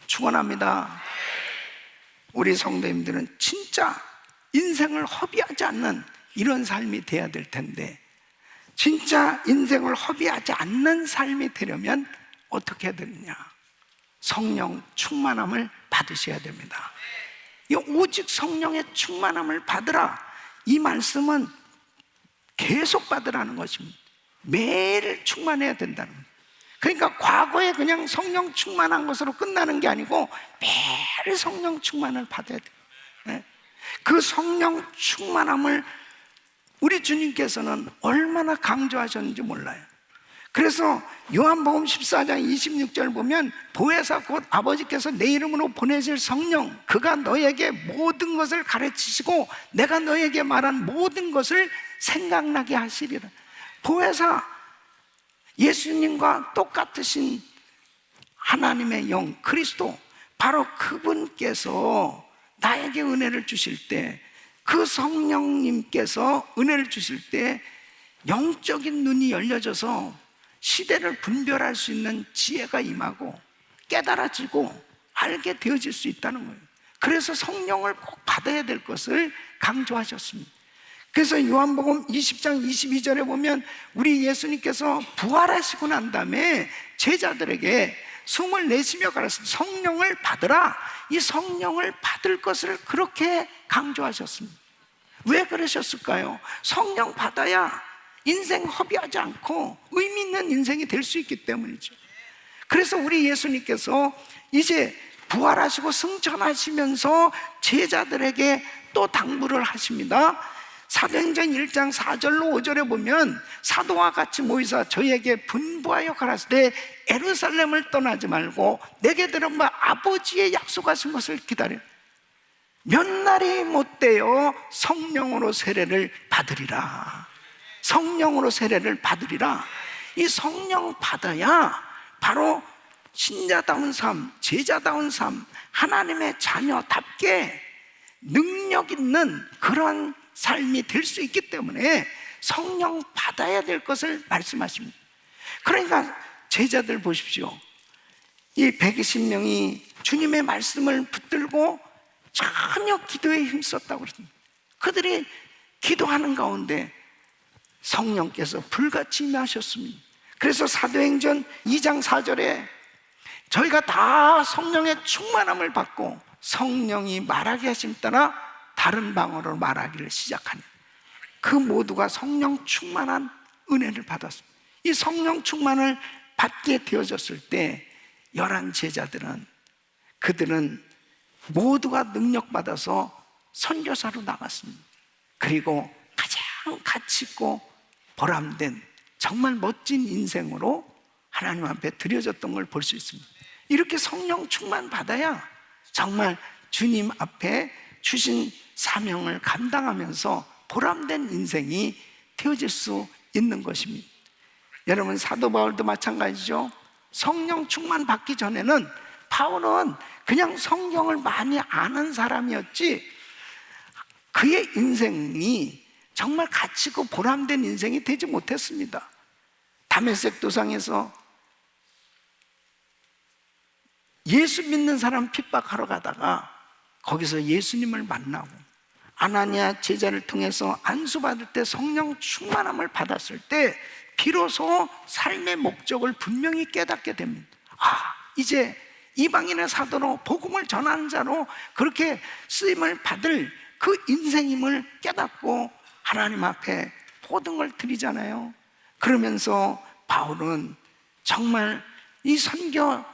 [SPEAKER 5] 축원합니다. 우리 성도님들은 진짜 인생을 허비하지 않는 이런 삶이 돼야 될 텐데, 진짜 인생을 허비하지 않는 삶이 되려면 어떻게 해야 되느냐? 성령 충만함을 받으셔야 됩니다. 이 오직 성령의 충만함을 받으라, 이 말씀은 계속 받으라는 것입니다. 매일 충만해야 된다는 거예요. 그러니까 과거에 그냥 성령 충만한 것으로 끝나는 게 아니고 매일 성령 충만을 받아야 돼요. 네? 그 성령 충만함을 우리 주님께서는 얼마나 강조하셨는지 몰라요. 그래서 요한복음 14장 26절 보면 보혜사 곧 아버지께서 내 이름으로 보내실 성령, 그가 너에게 모든 것을 가르치시고 내가 너에게 말한 모든 것을 생각나게 하시리라. 보혜사, 예수님과 똑같으신 하나님의 영 그리스도, 바로 그분께서 나에게 은혜를 주실 때, 그 성령님께서 은혜를 주실 때 영적인 눈이 열려져서 시대를 분별할 수 있는 지혜가 임하고 깨달아지고 알게 되어질 수 있다는 거예요. 그래서 성령을 꼭 받아야 될 것을 강조하셨습니다. 그래서 요한복음 20장 22절에 보면 우리 예수님께서 부활하시고 난 다음에 제자들에게 숨을 내쉬며 가르치신 성령을 받으라, 이 성령을 받을 것을 그렇게 강조하셨습니다. 왜 그러셨을까요? 성령 받아야 인생 허비하지 않고 의미 있는 인생이 될 수 있기 때문이죠. 그래서 우리 예수님께서 이제 부활하시고 승천하시면서 제자들에게 또 당부를 하십니다. 사도행전 1장 4절로 5절에 보면 사도와 같이 모이사 저희에게 분부하여 가라사대 예루살렘을 떠나지 말고 내게 들은 바 아버지의 약속하신 것을 기다려 몇 날이 못되어 성령으로 세례를 받으리라. 성령으로 세례를 받으리라. 이 성령 받아야 바로 신자다운 삶, 제자다운 삶, 하나님의 자녀답게 능력 있는 그런 삶이 될 수 있기 때문에 성령 받아야 될 것을 말씀하십니다. 그러니까 제자들 보십시오. 이 120명이 주님의 말씀을 붙들고 전혀 기도에 힘썼다고 그랬습니다. 그들이 기도하는 가운데 성령께서 불같이 임하셨습니다. 그래서 사도행전 2장 4절에 저희가 다 성령의 충만함을 받고 성령이 말하게 하심 따라 다른 방언으로 말하기를 시작하니 그 모두가 성령 충만한 은혜를 받았습니다. 이 성령 충만을 받게 되어졌을 때 11 제자들은, 그들은 모두가 능력받아서 선교사로 나갔습니다. 그리고 가장 가치 있고 보람된 정말 멋진 인생으로 하나님 앞에 드려졌던 걸 볼 수 있습니다. 이렇게 성령 충만 받아야 정말 주님 앞에 주신 사명을 감당하면서 보람된 인생이 되어질 수 있는 것입니다. 여러분, 사도 바울도 마찬가지죠. 성령 충만 받기 전에는 바울은 그냥 성경을 많이 아는 사람이었지 그의 인생이 정말 가치고 보람된 인생이 되지 못했습니다. 다메섹 도상에서 예수 믿는 사람 핍박하러 가다가 거기서 예수님을 만나고 아나니아 제자를 통해서 안수받을 때 성령 충만함을 받았을 때 비로소 삶의 목적을 분명히 깨닫게 됩니다. 이제 이방인의 사도로 복음을 전하는 자로 그렇게 쓰임을 받을 그 인생임을 깨닫고 하나님 앞에 모든 걸 드리잖아요. 그러면서 바울은 정말 이 선교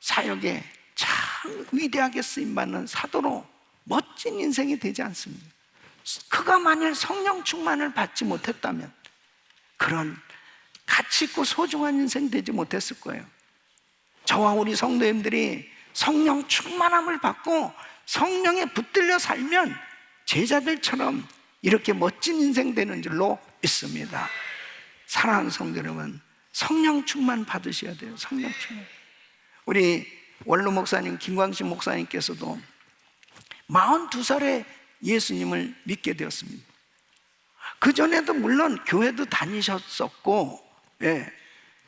[SPEAKER 5] 사역에 참 위대하게 쓰임받는 사도로 멋진 인생이 되지 않습니다. 그가 만일 성령 충만을 받지 못했다면 그런 가치 있고 소중한 인생 되지 못했을 거예요. 저와 우리 성도님들이 성령 충만함을 받고 성령에 붙들려 살면 제자들처럼 이렇게 멋진 인생 되는 줄로 믿습니다. 사랑하는 성도 여러분, 성령 충만 받으셔야 돼요. 성령 충만. 우리 원로 목사님 김광식 목사님께서도 42살에 예수님을 믿게 되었습니다. 그전에도 물론 교회도 다니셨었고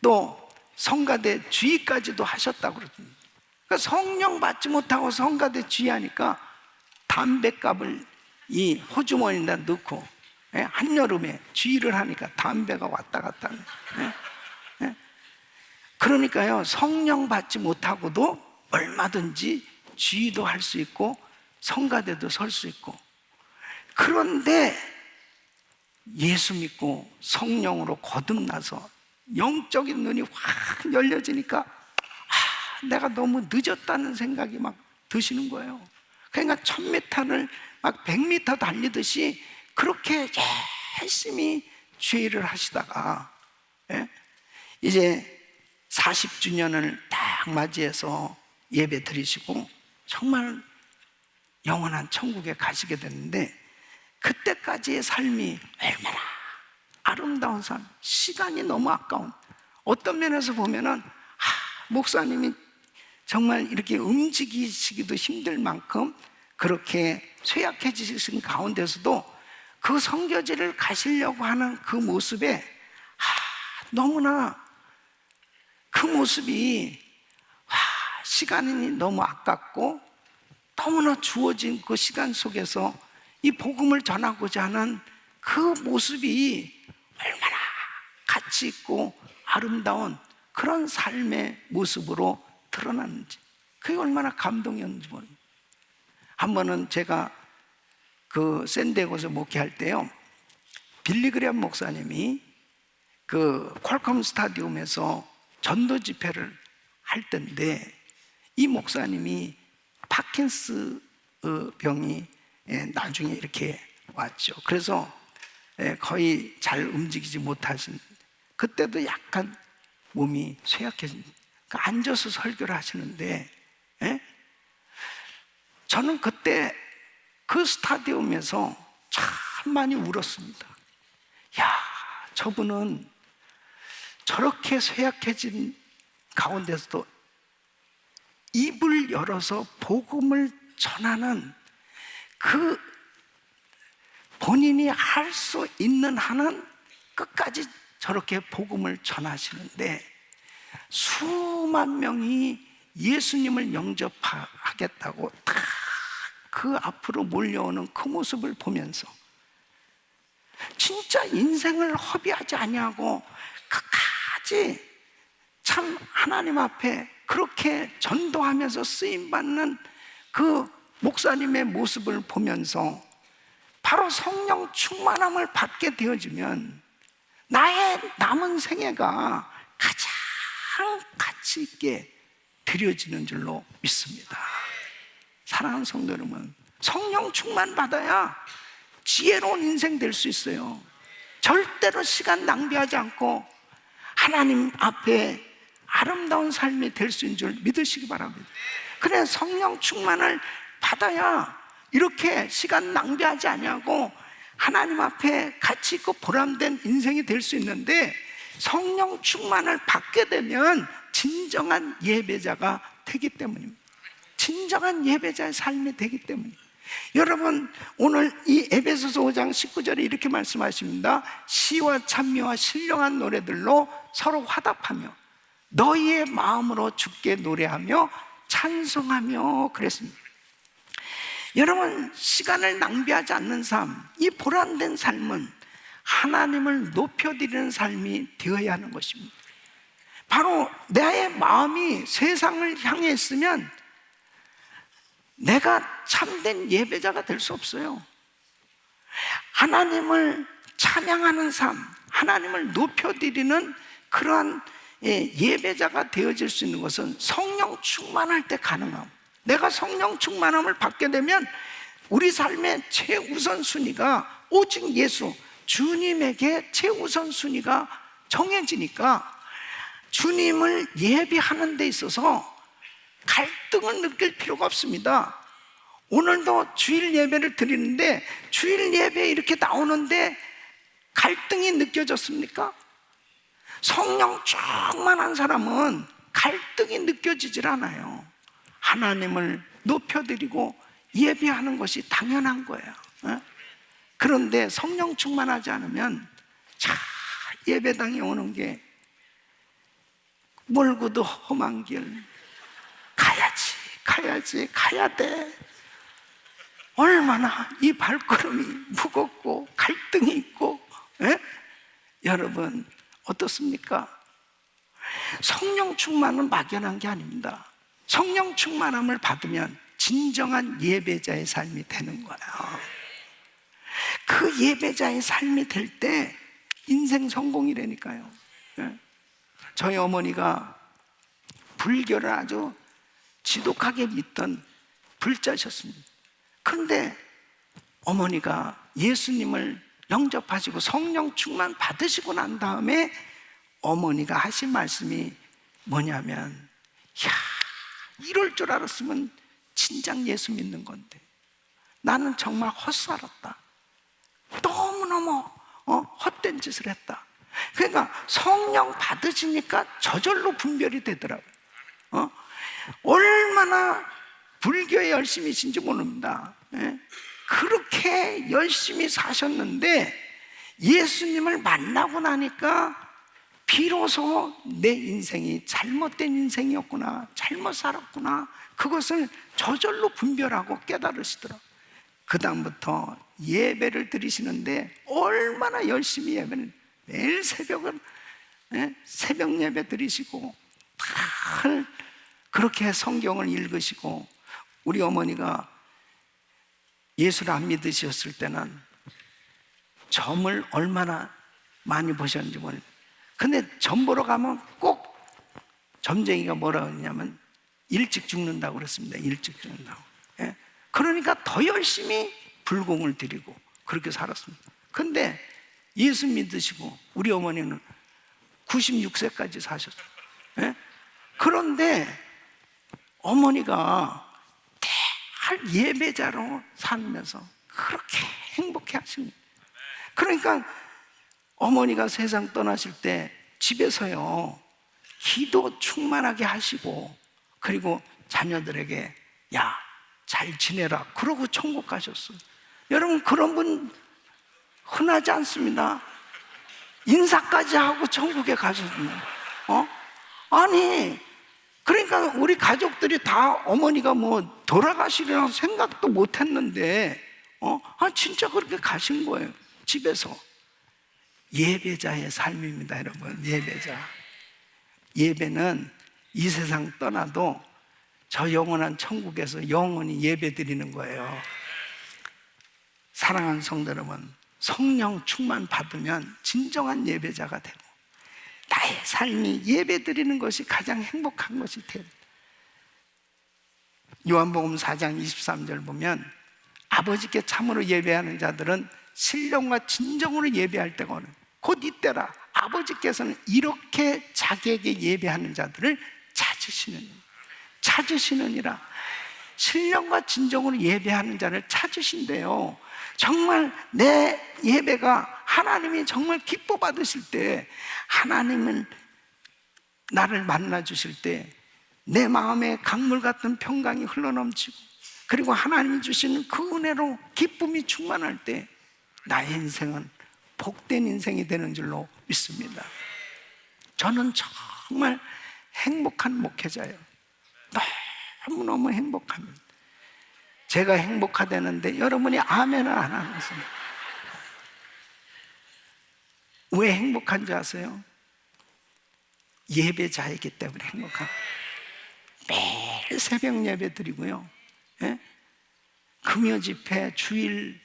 [SPEAKER 5] 또 성가대 주의까지도 하셨다고 그러더니 그러니까 성령 받지 못하고 성가대 주의하니까 담뱃값을 이 호주머니에다 넣고 한여름에 주의를 하니까 담배가 왔다 갔다 하는. 그러니까요, 성령 받지 못하고도 얼마든지 지휘도 할 수 있고 성가대도 설 수 있고, 그런데 예수 믿고 성령으로 거듭나서 영적인 눈이 확 열려지니까 내가 너무 늦었다는 생각이 막 드시는 거예요. 그러니까 1000m를 막 100m 달리듯이 그렇게 열심히 주의를 하시다가, 예? 이제 40주년을 딱 맞이해서 예배 드리시고 정말 영원한 천국에 가시게 됐는데, 그때까지의 삶이 얼마나 아름다운 삶, 시간이 너무 아까운, 어떤 면에서 보면은 목사님이 정말 이렇게 움직이시기도 힘들 만큼 그렇게 쇠약해지신 가운데서도 그 선교지를 가시려고 하는 그 모습에 너무나 그 모습이 시간이 너무 아깝고, 너무나 주어진 그 시간 속에서 이 복음을 전하고자 하는 그 모습이 얼마나 가치 있고 아름다운 그런 삶의 모습으로 드러났는지, 그게 얼마나 감동이었는지 모릅니다. 한 번은 제가 그 샌디에고에서 목회할 때요, 빌리그램 목사님이 그 퀄컴 스타디움에서 전도 집회를 할 때인데, 이 목사님이 파킨스 병이 나중에 이렇게 왔죠. 그래서 거의 잘 움직이지 못하신, 그때도 약간 몸이 쇠약해진, 앉아서 설교를 하시는데, 저는 그때 그 스타디움에서 참 많이 울었습니다. 야, 저분은 저렇게 쇠약해진 가운데서도 입을 열어서 복음을 전하는 그 본인이 할 수 있는 한은 끝까지 저렇게 복음을 전하시는데, 수만 명이 예수님을 영접하겠다고 다 그 앞으로 몰려오는 그 모습을 보면서 진짜 인생을 허비하지 아니하고 끝까지 참 하나님 앞에 그렇게 전도하면서 쓰임받는 그 목사님의 모습을 보면서, 바로 성령 충만함을 받게 되어지면 나의 남은 생애가 가장 가치 있게 드려지는 줄로 믿습니다. 사랑하는 성도 여러분, 성령 충만 받아야 지혜로운 인생 될 수 있어요. 절대로 시간 낭비하지 않고 하나님 앞에 아름다운 삶이 될 수 있는 줄 믿으시기 바랍니다. 그래, 성령 충만을 받아야 이렇게 시간 낭비하지 아니하고 하나님 앞에 가치 있고 보람된 인생이 될 수 있는데, 성령 충만을 받게 되면 진정한 예배자가 되기 때문입니다. 진정한 예배자의 삶이 되기 때문입니다. 여러분, 오늘 이 에베소서 5장 19절에 이렇게 말씀하십니다. 시와 찬미와 신령한 노래들로 서로 화답하며 너희의 마음으로 주께 노래하며 찬송하며 그랬습니다. 여러분, 시간을 낭비하지 않는 삶, 이 보람된 삶은 하나님을 높여드리는 삶이 되어야 하는 것입니다. 바로 나의 마음이 세상을 향해 있으면 내가 참된 예배자가 될 수 없어요. 하나님을 찬양하는 삶, 하나님을 높여드리는 그러한 예배자가 되어질 수 있는 것은 성령 충만할 때 가능함. 내가 성령 충만함을 받게 되면 우리 삶의 최우선 순위가 오직 예수, 주님에게 최우선 순위가 정해지니까 주님을 예배하는 데 있어서 갈등을 느낄 필요가 없습니다. 오늘도 주일 예배를 드리는데 주일 예배에 이렇게 나오는데 갈등이 느껴졌습니까? 성령 충만한 사람은 갈등이 느껴지질 않아요. 하나님을 높여드리고 예배하는 것이 당연한 거예요. 그런데 성령 충만하지 않으면 자, 예배당에 오는 게 멀고도 험한 길, 가야 돼. 얼마나 이 발걸음이 무겁고 갈등이 있고, 여러분 어떻습니까? 성령 충만은 막연한 게 아닙니다. 성령 충만함을 받으면 진정한 예배자의 삶이 되는 거예요. 그 예배자의 삶이 될 때 인생 성공이라니까요. 예. 저희 어머니가 불교를 아주 지독하게 믿던 불자셨습니다. 그런데 어머니가 예수님을 영접하시고 성령 충만 받으시고 난 다음에 어머니가 하신 말씀이 뭐냐면, 야, 이럴 줄 알았으면 진작 예수 믿는 건데 나는 정말 헛살았다. 너무너무 헛된 짓을 했다. 그러니까 성령 받으시니까 저절로 분별이 되더라고요. 얼마나 불교에 열심히신지 모릅니다. 예? 그렇게 열심히 사셨는데 예수님을 만나고 나니까 비로소 내 인생이 잘못된 인생이었구나, 잘못 살았구나, 그것을 저절로 분별하고 깨달으시더라고요. 그 다음부터 예배를 드리시는데 얼마나 열심히 예배를, 매일 새벽은 새벽 예배 드리시고 늘 그렇게 성경을 읽으시고, 우리 어머니가 예수를 안 믿으셨을 때는 점을 얼마나 많이 보셨는지 모르겠어요. 근데 점 보러 가면 꼭 점쟁이가 뭐라 그러냐면 일찍 죽는다고 그랬습니다. 일찍 죽는다고. 예? 그러니까 더 열심히 불공을 드리고 그렇게 살았습니다. 근데 예수 믿으시고 우리 어머니는 96세까지 사셨어요. 예? 그런데 어머니가 늘 예배자로 살면서 그렇게 행복해 하십니다. 그러니까 어머니가 세상 떠나실 때 집에서요 기도 충만하게 하시고, 그리고 자녀들에게 야, 잘 지내라 그러고 천국 가셨어요. 여러분, 그런 분 흔하지 않습니다. 인사까지 하고 천국에 가셨습니다. 아니, 그러니까 우리 가족들이 다 어머니가 뭐 돌아가시리라고 생각도 못 했는데 진짜 그렇게 가신 거예요. 집에서. 예배자의 삶입니다, 여러분. 예배자. 예배는 이 세상 떠나도 저 영원한 천국에서 영원히 예배 드리는 거예요. 사랑하는 성도 여러분, 성령 충만 받으면 진정한 예배자가 되고 나의 삶이 예배 드리는 것이 가장 행복한 것이 돼요. 요한복음 4장 23절 보면 아버지께 참으로 예배하는 자들은 신령과 진정으로 예배할 때가 오는, 곧 이때라. 아버지께서는 이렇게 자기에게 예배하는 자들을 찾으시느니라. 신령과 진정으로 예배하는 자를 찾으신대요. 정말 내 예배가 하나님이 정말 기뻐 받으실 때, 하나님은 나를 만나 주실 때 내 마음에 강물 같은 평강이 흘러넘치고, 그리고 하나님이 주시는 그 은혜로 기쁨이 충만할 때 나의 인생은 복된 인생이 되는 줄로 믿습니다. 저는 정말 행복한 목회자예요. 너무너무 행복합니다. 제가 행복하다는데 여러분이 아멘을 안 하는 것입니다. 왜 행복한지 아세요? 예배자이기 때문에 행복합니다. 매일 새벽 예배 드리고요. 예? 금요 집회, 주일,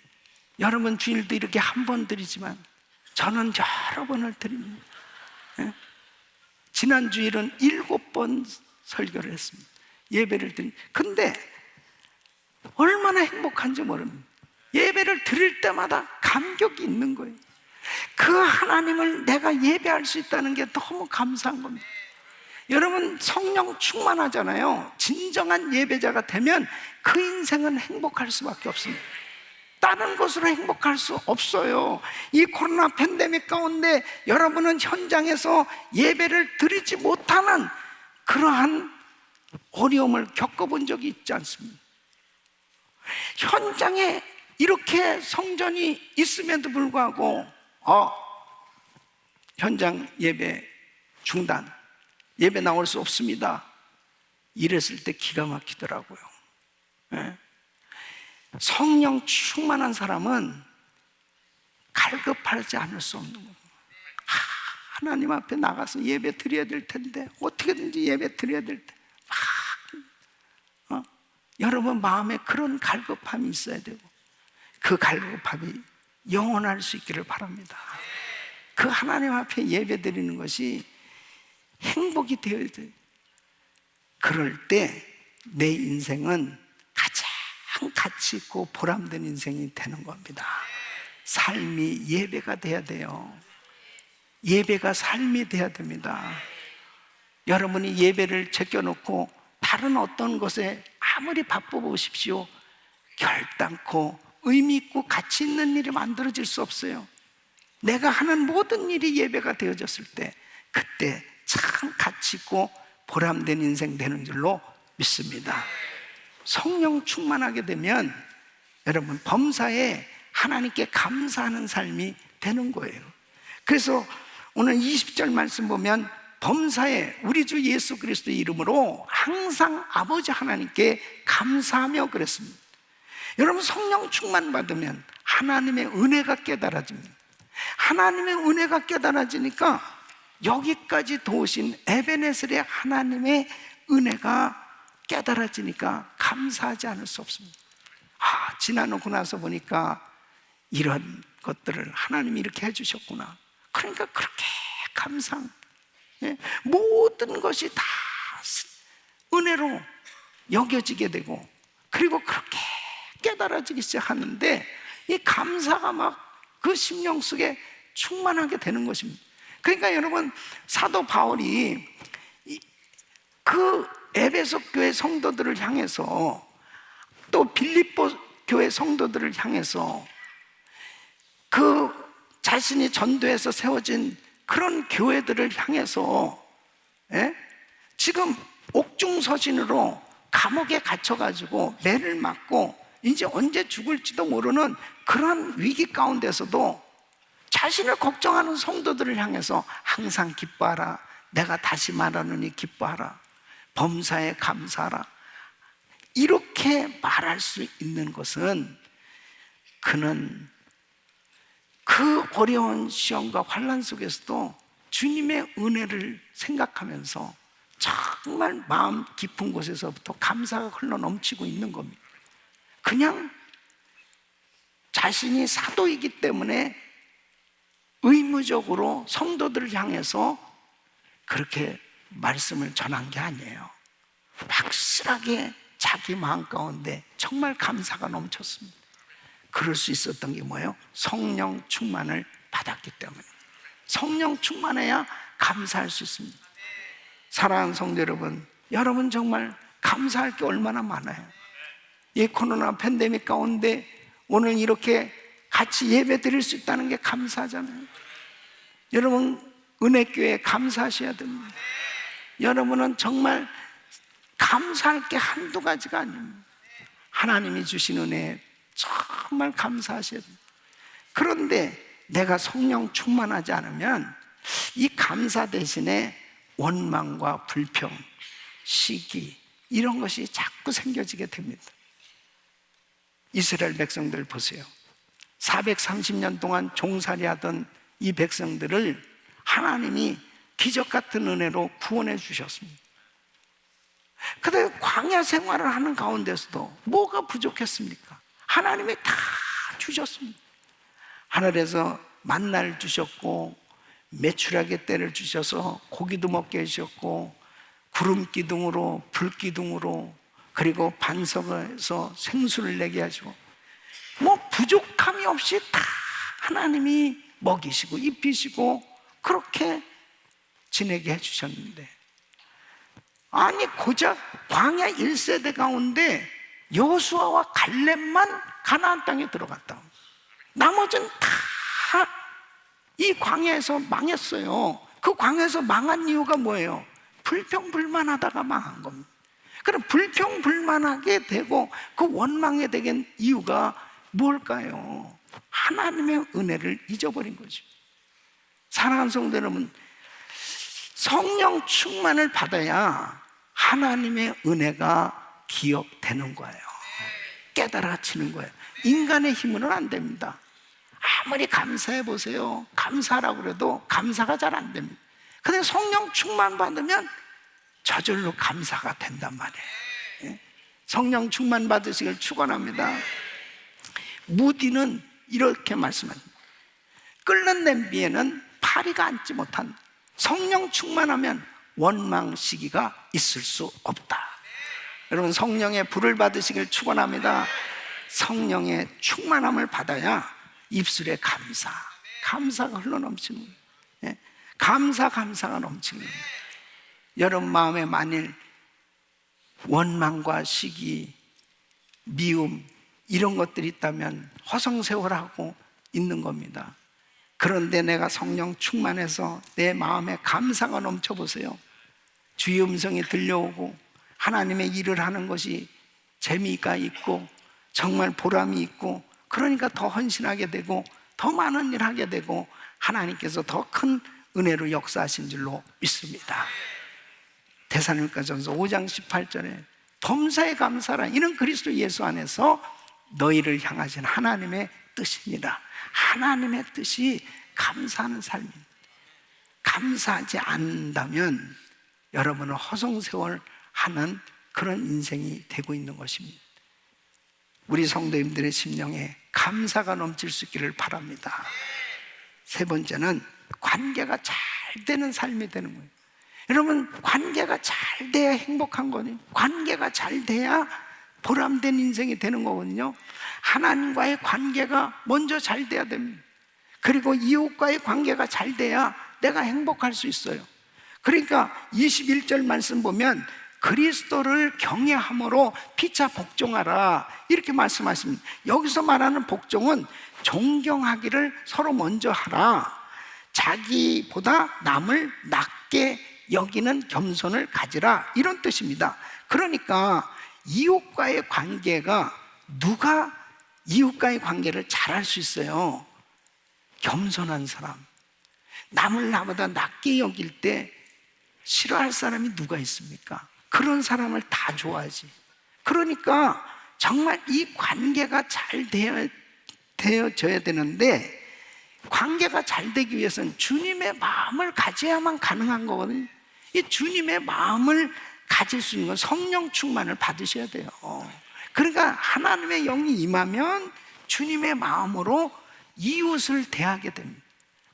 [SPEAKER 5] 여러분 주일도 이렇게 한 번 드리지만 저는 여러 번을 드립니다. 예? 지난 주일은 7번 설교를 했습니다. 예배를 드립니다. 근데 얼마나 행복한지 모릅니다. 예배를 드릴 때마다 감격이 있는 거예요. 그 하나님을 내가 예배할 수 있다는 게 너무 감사한 겁니다. 여러분, 성령 충만하잖아요. 진정한 예배자가 되면 그 인생은 행복할 수밖에 없습니다. 다른 것으로 행복할 수 없어요. 이 코로나 팬데믹 가운데 여러분은 현장에서 예배를 드리지 못하는 그러한 어려움을 겪어본 적이 있지 않습니까? 현장에 이렇게 성전이 있음에도 불구하고 현장 예배 중단, 예배 나올 수 없습니다, 이랬을 때 기가 막히더라고요. 예? 성령 충만한 사람은 갈급하지 않을 수 없는 거예요. 하나님 앞에 나가서 예배 드려야 될 텐데, 어떻게든지 예배 드려야 될 때 막 여러분 마음에 그런 갈급함이 있어야 되고, 그 갈급함이 영원할 수 있기를 바랍니다. 그 하나님 앞에 예배 드리는 것이 행복이 되어야 돼요. 그럴 때 내 인생은 가장 가치 있고 보람된 인생이 되는 겁니다. 삶이 예배가 돼야 돼요. 예배가 삶이 돼야 됩니다. 여러분이 예배를 제껴놓고 다른 어떤 것에 아무리 바빠 보십시오, 결단코 의미 있고 가치 있는 일이 만들어질 수 없어요. 내가 하는 모든 일이 예배가 되어졌을 때, 그때 참 가치 있고 보람된 인생 되는 줄로 믿습니다. 성령 충만하게 되면 여러분 범사에 하나님께 감사하는 삶이 되는 거예요. 그래서 오늘 20절 말씀 보면 범사에 우리 주 예수 그리스도의 이름으로 항상 아버지 하나님께 감사하며 그랬습니다. 여러분 성령 충만 받으면 하나님의 은혜가 깨달아집니다. 하나님의 은혜가 깨달아지니까 여기까지 도우신 에베네셀의 하나님의 은혜가 깨달아지니까 감사하지 않을 수 없습니다. 지나놓고 나서 보니까 이런 것들을 하나님이 이렇게 해주셨구나. 그러니까 그렇게 감사합니다. 모든 것이 다 은혜로 여겨지게 되고, 그리고 그렇게 깨달아지기 시작하는데 이 감사가 막 그 심령 속에 충만하게 되는 것입니다. 그러니까 여러분 사도 바울이 그 에베소 교회 성도들을 향해서, 또 빌립보 교회 성도들을 향해서, 그 자신이 전도해서 세워진 그런 교회들을 향해서 지금 옥중서신으로 감옥에 갇혀가지고 매를 맞고 이제 언제 죽을지도 모르는 그런 위기 가운데서도 자신을 걱정하는 성도들을 향해서 항상 기뻐하라, 내가 다시 말하느니 기뻐하라, 범사에 감사하라, 이렇게 말할 수 있는 것은 그는 그 어려운 시험과 환난 속에서도 주님의 은혜를 생각하면서 정말 마음 깊은 곳에서부터 감사가 흘러 넘치고 있는 겁니다. 그냥 자신이 사도이기 때문에 의무적으로 성도들을 향해서 그렇게 말씀을 전한 게 아니에요. 확실하게 자기 마음 가운데 정말 감사가 넘쳤습니다. 그럴 수 있었던 게 뭐예요? 성령 충만을 받았기 때문에. 성령 충만해야 감사할 수 있습니다. 사랑하는 성도 여러분, 여러분 정말 감사할 게 얼마나 많아요. 이 코로나 팬데믹 가운데 오늘 이렇게 같이 예배 드릴 수 있다는 게 감사하잖아요. 여러분 은혜교회 감사하셔야 됩니다. 여러분은 정말 감사할 게 한두 가지가 아닙니다. 하나님이 주신 은혜에 정말 감사하셔야 됩니다. 그런데 내가 성령 충만하지 않으면 이 감사 대신에 원망과 불평, 시기, 이런 것이 자꾸 생겨지게 됩니다. 이스라엘 백성들 보세요. 430년 동안 종살이하던 이 백성들을 하나님이 기적 같은 은혜로 구원해 주셨습니다. 그런데 광야 생활을 하는 가운데서도 뭐가 부족했습니까? 하나님이 다 주셨습니다. 하늘에서 만나를 주셨고, 메추라기 떼를 주셔서 고기도 먹게 해주셨고, 구름 기둥으로 불 기둥으로, 그리고 반석에서 생수를 내게 하시고, 뭐 부족함이 없이 다 하나님이 먹이시고 입히시고 그렇게 지내게 해주셨는데, 아니 고작 광야 1세대 가운데 여호수아와 갈렙만 가나안 땅에 들어갔다. 나머지는 다 이 광야에서 망했어요. 그 광야에서 망한 이유가 뭐예요? 불평불만하다가 망한 겁니다. 그럼 불평불만하게 되고 그 원망에 되는 이유가 뭘까요? 하나님의 은혜를 잊어버린 거죠. 사랑하는 성도 여러분, 성령 충만을 받아야 하나님의 은혜가 기억되는 거예요. 깨달아지는 거예요. 인간의 힘으로는 안 됩니다. 아무리 감사해 보세요. 감사하라고 그래도 감사가 잘 안 됩니다. 근데 성령 충만 받으면 저절로 감사가 된단 말이에요. 성령 충만 받으시길 축원합니다. 무디는 이렇게 말씀합니다. 끓는 냄비에는 파리가 앉지 못한 성령 충만하면 원망 시기가 있을 수 없다. 여러분, 성령의 불을 받으시길 축원합니다. 성령의 충만함을 받아야 입술에 감사가 흘러넘치는 거예요. 예? 감사가 넘치는 거예요. 여러분 마음에 만일 원망과 시기, 미움 이런 것들이 있다면 허송세월하고 있는 겁니다. 그런데 내가 성령 충만해서 내 마음에 감사가 넘쳐보세요. 주의 음성이 들려오고 하나님의 일을 하는 것이 재미가 있고 정말 보람이 있고, 그러니까 더 헌신하게 되고 더 많은 일 하게 되고 하나님께서 더 큰 은혜로 역사하신 줄로 믿습니다. 데살로니가전서 5장 18절에 범사에 감사라, 이는 그리스도 예수 안에서 너희를 향하신 하나님의 뜻입니다. 하나님의 뜻이 감사하는 삶입니다. 감사하지 않는다면 여러분은 허송세월 하는 그런 인생이 되고 있는 것입니다. 우리 성도님들의 심령에 감사가 넘칠 수 있기를 바랍니다. 세 번째는 관계가 잘 되는 삶이 되는 거예요. 여러분, 관계가 잘 돼야 행복한 거거든요. 관계가 잘 돼야 보람된 인생이 되는 거거든요. 하나님과의 관계가 먼저 잘 돼야 됩니다. 그리고 이웃과의 관계가 잘 돼야 내가 행복할 수 있어요. 그러니까 21절 말씀 보면 그리스도를 경외함으로 피차 복종하라, 이렇게 말씀하십니다. 여기서 말하는 복종은 존경하기를 서로 먼저 하라, 자기보다 남을 낮게 여기는 겸손을 가지라, 이런 뜻입니다. 그러니까 이웃과의 관계가, 누가 이웃과의 관계를 잘할 수 있어요? 겸손한 사람. 남을 나보다 낮게 여길 때 싫어할 사람이 누가 있습니까? 그런 사람을 다 좋아하지. 그러니까 정말 이 관계가 잘 되어져야 되는데, 관계가 잘 되기 위해서는 주님의 마음을 가져야만 가능한 거거든요. 이 주님의 마음을 가질 수 있는 건 성령 충만을 받으셔야 돼요. 그러니까 하나님의 영이 임하면 주님의 마음으로 이웃을 대하게 됩니다.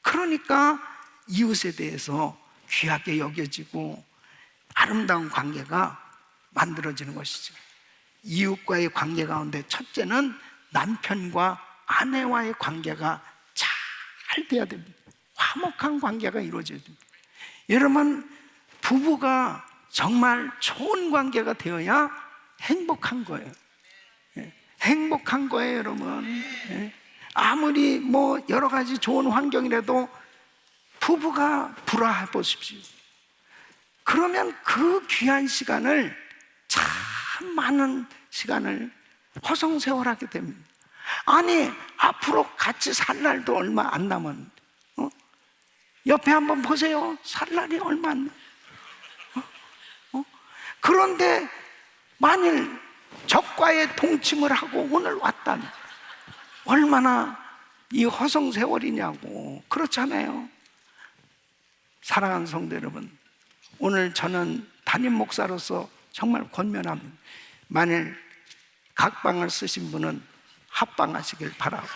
[SPEAKER 5] 그러니까 이웃에 대해서 귀하게 여겨지고 아름다운 관계가 만들어지는 것이죠. 이웃과의 관계 가운데 첫째는 남편과 아내와의 관계가 잘 돼야 됩니다. 화목한 관계가 이루어져야 됩니다. 여러분, 부부가 정말 좋은 관계가 되어야 행복한 거예요. 행복한 거예요, 여러분. 아무리 뭐 여러 가지 좋은 환경이라도 부부가 불화해 보십시오. 그러면 그 귀한 시간을, 참 많은 시간을 허송세월하게 됩니다. 아니, 앞으로 같이 살 날도 얼마 안 남았는데, 옆에 한번 보세요. 살 날이 얼마 안 남았는데, 그런데 만일 적과의 동침을 하고 오늘 왔다면 얼마나 이 허송세월이냐고. 그렇잖아요. 사랑하는 성도 여러분, 오늘 저는 담임 목사로서 정말 권면합니다. 만일 각방을 쓰신 분은 합방하시길 바라고.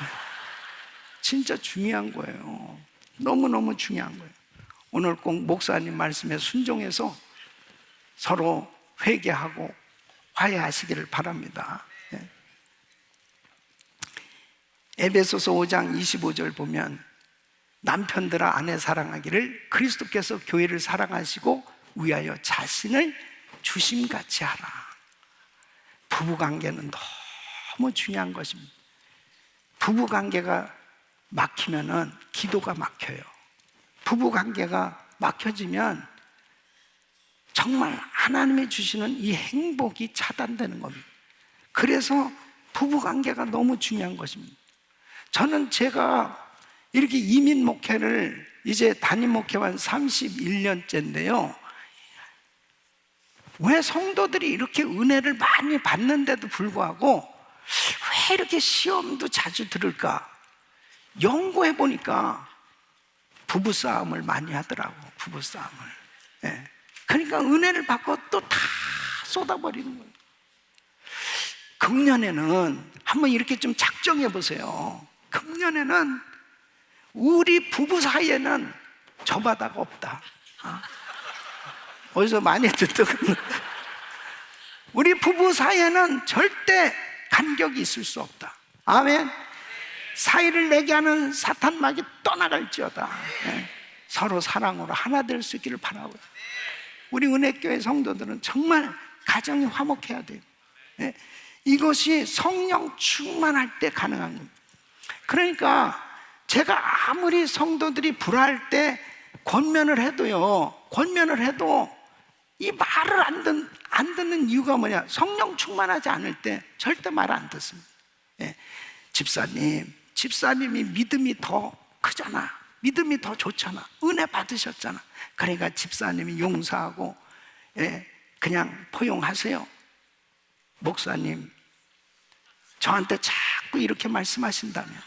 [SPEAKER 5] 진짜 중요한 거예요. 너무너무 중요한 거예요. 오늘 꼭 목사님 말씀에 순종해서 서로 회개하고 화해하시기를 바랍니다. 에베소서 5장 25절 보면 남편들아 아내 사랑하기를 그리스도께서 교회를 사랑하시고 위하여 자신을 주심같이 하라. 부부관계는 너무 중요한 것입니다. 부부관계가 막히면은 기도가 막혀요. 부부관계가 막혀지면 정말 하나님이 주시는 이 행복이 차단되는 겁니다. 그래서 부부관계가 너무 중요한 것입니다. 저는 제가 이렇게 이민 목회를 이제 담임 목회한 31년째인데요. 왜 성도들이 이렇게 은혜를 많이 받는데도 불구하고 왜 이렇게 시험도 자주 들을까? 연구해 보니까 부부싸움을 많이 하더라고. 부부싸움을. 그러니까 은혜를 받고 또 다 쏟아버리는 거예요. 금년에는 한번 이렇게 좀 작정해 보세요. 금년에는 우리 부부 사이에는 저 바다가 없다. 어디서 많이 듣던 우리 부부 사이에는 절대 간격이 있을 수 없다. 아멘. 사이를 내게 하는 사탄막이 떠나갈지어다. 서로 사랑으로 하나 될 수 있기를 바라고요. 우리 은혜교회 성도들은 정말 가정이 화목해야 돼요. 이것이 성령 충만할 때 가능한 겁니다. 그러니까 제가 아무리 성도들이 불화할 때 권면을 해도요, 권면을 해도 이 말을 안 듣는 이유가 뭐냐? 성령 충만하지 않을 때 절대 말 안 듣습니다. 집사님이 믿음이 더 크잖아. 믿음이 더 좋잖아. 은혜 받으셨잖아. 그러니까 집사님이 용서하고 그냥 포용하세요. 목사님, 저한테 자꾸 이렇게 말씀하신다면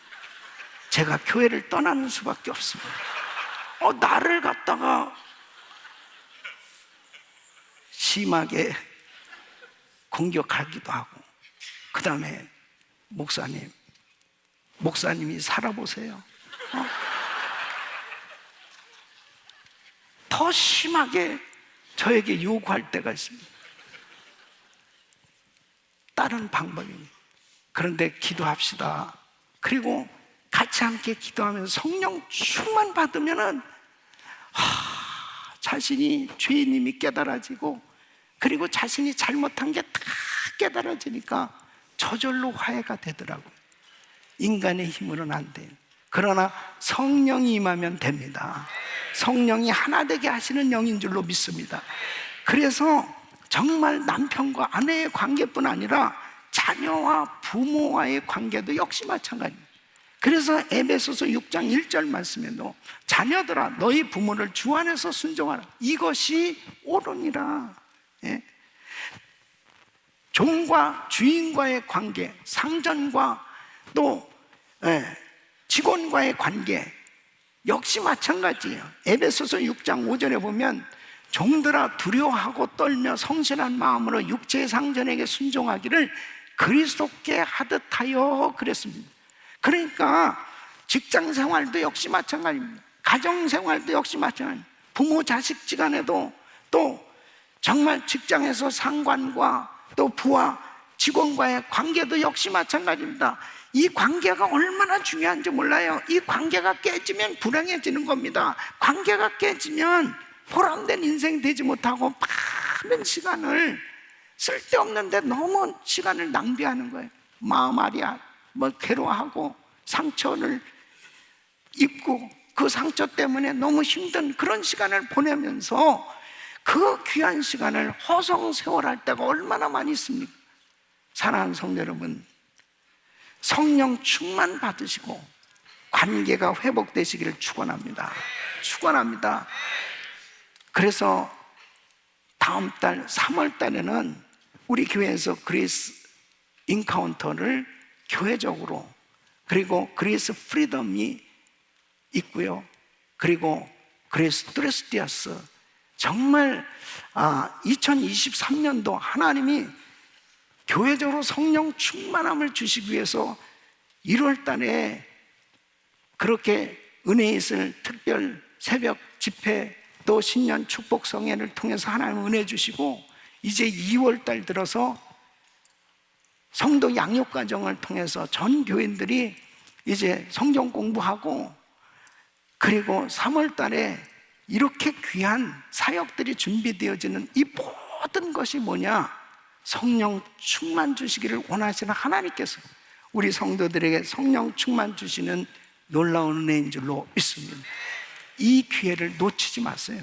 [SPEAKER 5] 제가 교회를 떠나는 수밖에 없습니다. 나를 갖다가 심하게 공격하기도 하고, 그 다음에 목사님이 살아보세요. 더 심하게 저에게 요구할 때가 있습니다. 다른 방법입니다. 그런데 기도합시다. 그리고 같이 함께 기도하면서 성령 충만 받으면은 자신이 죄인임이 깨달아지고, 그리고 자신이 잘못한 게 다 깨달아지니까 저절로 화해가 되더라고요. 인간의 힘으로는 안 돼요. 그러나 성령이 임하면 됩니다. 성령이 하나 되게 하시는 영인 줄로 믿습니다. 그래서 정말 남편과 아내의 관계뿐 아니라 자녀와 부모와의 관계도 역시 마찬가지입니다. 그래서 에베소서 6장 1절 말씀에도 자녀들아 너희 부모를 주 안에서 순종하라, 이것이 옳으니라. 종과 주인과의 관계, 상전과 또 직원과의 관계 역시 마찬가지예요. 에베소서 6장 5절에 보면 종들아 두려워하고 떨며 성실한 마음으로 육체의 상전에게 순종하기를 그리스도께 하듯하여 그랬습니다. 그러니까 직장 생활도 역시 마찬가지입니다. 가정 생활도 역시 마찬가지입니다. 부모 자식 지간에도, 또 정말 직장에서 상관과 또 부하 직원과의 관계도 역시 마찬가지입니다. 이 관계가 얼마나 중요한지 몰라요. 이 관계가 깨지면 불행해지는 겁니다. 관계가 깨지면 보람된 인생이 되지 못하고 많은 시간을, 쓸데없는데 너무 시간을 낭비하는 거예요. 마음 아리야 괴로워하고 상처를 입고 그 상처 때문에 너무 힘든 그런 시간을 보내면서 그 귀한 시간을 허송세월할 때가 얼마나 많이 있습니까? 사랑하는 성도 여러분, 성령 충만 받으시고 관계가 회복되시기를 축원합니다. 축원합니다. 그래서 다음 달 3월 달에는 우리 교회에서 그레이스 인카운터를 교회적으로, 그리고 그레이스 프리덤이 있고요. 그리고 그레이스 트레스티아스, 정말 2023년도 하나님이 교회적으로 성령 충만함을 주시기 위해서 1월 달에 그렇게 은혜에 있을 특별 새벽 집회, 또 신년 축복 성회를 통해서 하나님 은혜 주시고, 이제 2월 달 들어서 성도 양육 과정을 통해서 전 교인들이 이제 성경 공부하고, 그리고 3월 달에 이렇게 귀한 사역들이 준비되어지는 이 모든 것이 뭐냐? 성령 충만 주시기를 원하시는 하나님께서 우리 성도들에게 성령 충만 주시는 놀라운 은혜인 줄로 믿습니다. 이 기회를 놓치지 마세요.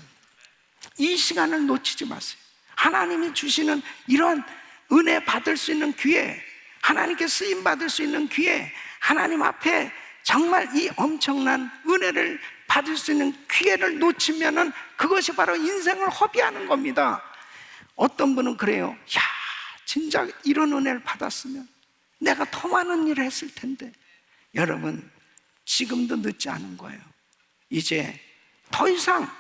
[SPEAKER 5] 이 시간을 놓치지 마세요. 하나님이 주시는 이런 은혜 받을 수 있는 기회, 하나님께 쓰임 받을 수 있는 기회, 하나님 앞에 정말 이 엄청난 은혜를 받을 수 있는 기회를 놓치면은 그것이 바로 인생을 허비하는 겁니다. 어떤 분은 그래요. 야, 진짜 이런 은혜를 받았으면 내가 더 많은 일을 했을 텐데. 여러분, 지금도 늦지 않은 거예요. 이제 더 이상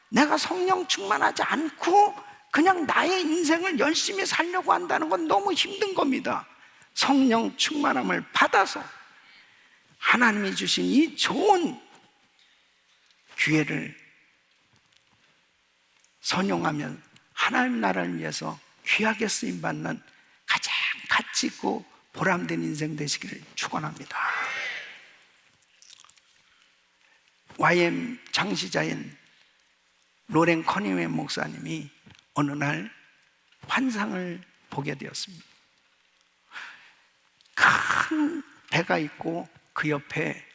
[SPEAKER 5] 내가 성령 충만하지 않고 그냥 나의 인생을 열심히 살려고 한다는 건 너무 힘든 겁니다. 성령 충만함을 받아서 하나님이 주신 이 좋은 기회를 선용하면 하나님 나라를 위해서 귀하게 쓰임받는 가장 가치 있고 보람된 인생 되시기를 축원합니다. YM 장시자인 로렌 커닝햄 목사님이 어느 날 환상을 보게 되었습니다. 큰 배가 있고 그 옆에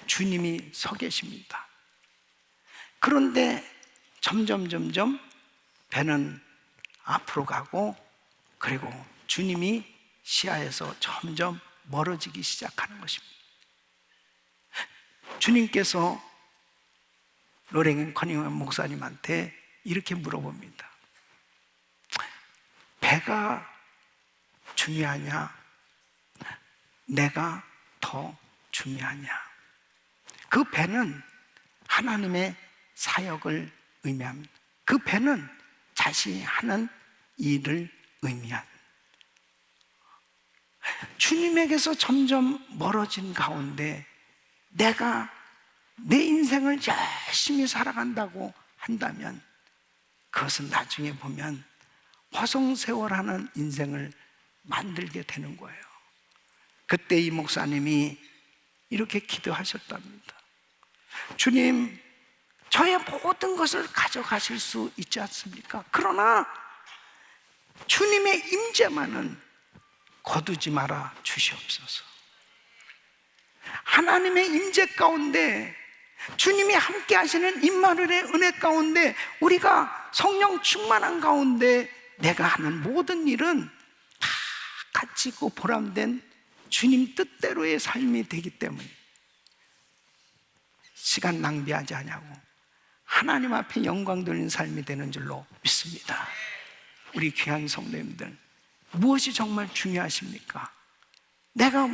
[SPEAKER 5] 주님이 서 계십니다. 그런데 점점 배는 앞으로 가고, 그리고 주님이 시야에서 점점 멀어지기 시작하는 것입니다. 주님께서 로렌 커닝햄 목사님한테 이렇게 물어봅니다. 배가 중요하냐? 내가 더 중요하냐? 그 배는 하나님의 사역을 의미합니다. 그 배는 자신이 하는 일을 의미한, 주님에게서 점점 멀어진 가운데 내가 내 인생을 열심히 살아간다고 한다면 그것은 나중에 보면 화성세월하는 인생을 만들게 되는 거예요. 그때 이 목사님이 이렇게 기도하셨답니다. 주님, 저의 모든 것을 가져가실 수 있지 않습니까? 그러나 주님의 임재만은 거두지 말아 주시옵소서. 하나님의 임재 가운데, 주님이 함께 하시는 임마누엘의 은혜 가운데, 우리가 성령 충만한 가운데 내가 하는 모든 일은 다 가치 있고 보람된 주님 뜻대로의 삶이 되기 때문에 시간 낭비하지 않냐고 하나님 앞에 영광 돌리는 삶이 되는 줄로 믿습니다. 우리 귀한 성도님들, 무엇이 정말 중요하십니까? 내가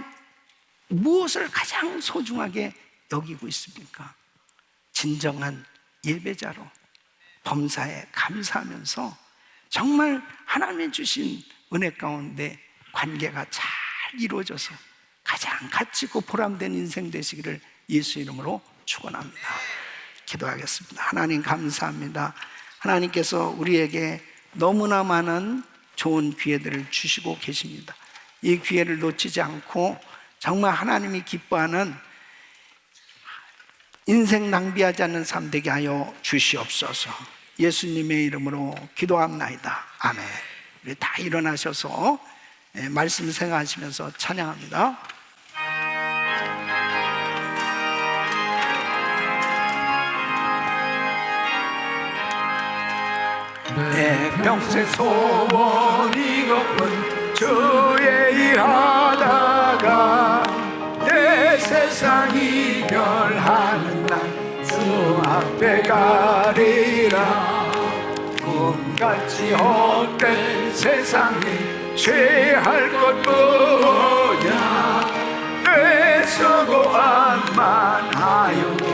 [SPEAKER 5] 무엇을 가장 소중하게 여기고 있습니까? 진정한 예배자로 범사에 감사하면서 정말 하나님이 주신 은혜 가운데 관계가 잘 이루어져서 가장 가치 있고 보람된 인생 되시기를 예수 이름으로 축원합니다. 기도하겠습니다. 하나님 감사합니다. 하나님께서 우리에게 너무나 많은 좋은 기회들을 주시고 계십니다. 이 기회를 놓치지 않고 정말 하나님이 기뻐하는 인생 낭비하지 않는 삶 되게 하여 주시옵소서. 예수님의 이름으로 기도합나이다. 아멘. 우리 다 일어나셔서 말씀 생각하시면서 찬양합니다. 내 평생 소원 이것뿐, 주의 일하다가 내 세상 이별하는 날 주 앞에 가리라. 꿈같이 헛된 세상에 취할 것 뭐냐. 내 수고함만 하여도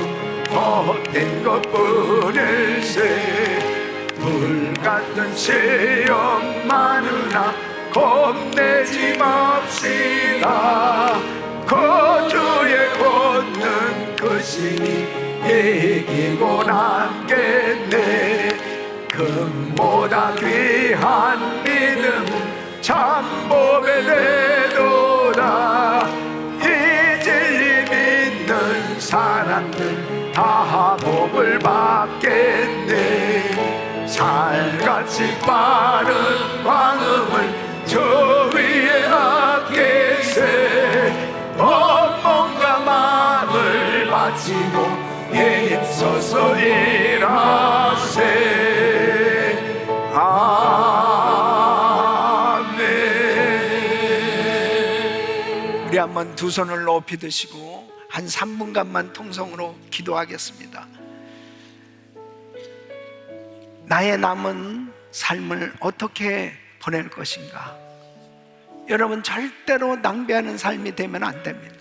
[SPEAKER 5] 헛된 것뿐일세. 불같은 시험 많으나 겁내지 맙시다. 거주에 걷는 그 신이 이기고 남겠네. 금보다 귀한 믿음은 참복에 되도다. 이 진리 믿는 사람들 다 복을 받겠네. 살같이 빠른 광음을 저 위에 아끼세. 온몸과 마음을 바치고 힘써서 일하세. 아멘. 우리 한번 두 손을 높이 드시고 한 3분간만 통성으로 기도하겠습니다. 나의 남은 삶을 어떻게 보낼 것인가? 여러분, 절대로 낭비하는 삶이 되면 안 됩니다.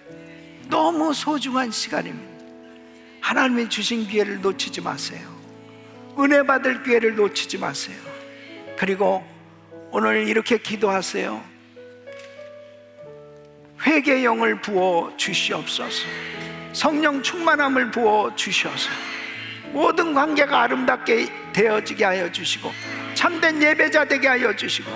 [SPEAKER 5] 너무 소중한 시간입니다. 하나님이 주신 기회를 놓치지 마세요. 은혜 받을 기회를 놓치지 마세요. 그리고 오늘 이렇게 기도하세요. 회개의 영을 부어 주시옵소서. 성령 충만함을 부어 주셔서 모든 관계가 아름답게 되어지게 하여 주시고 참된 예배자 되게 하여 주시고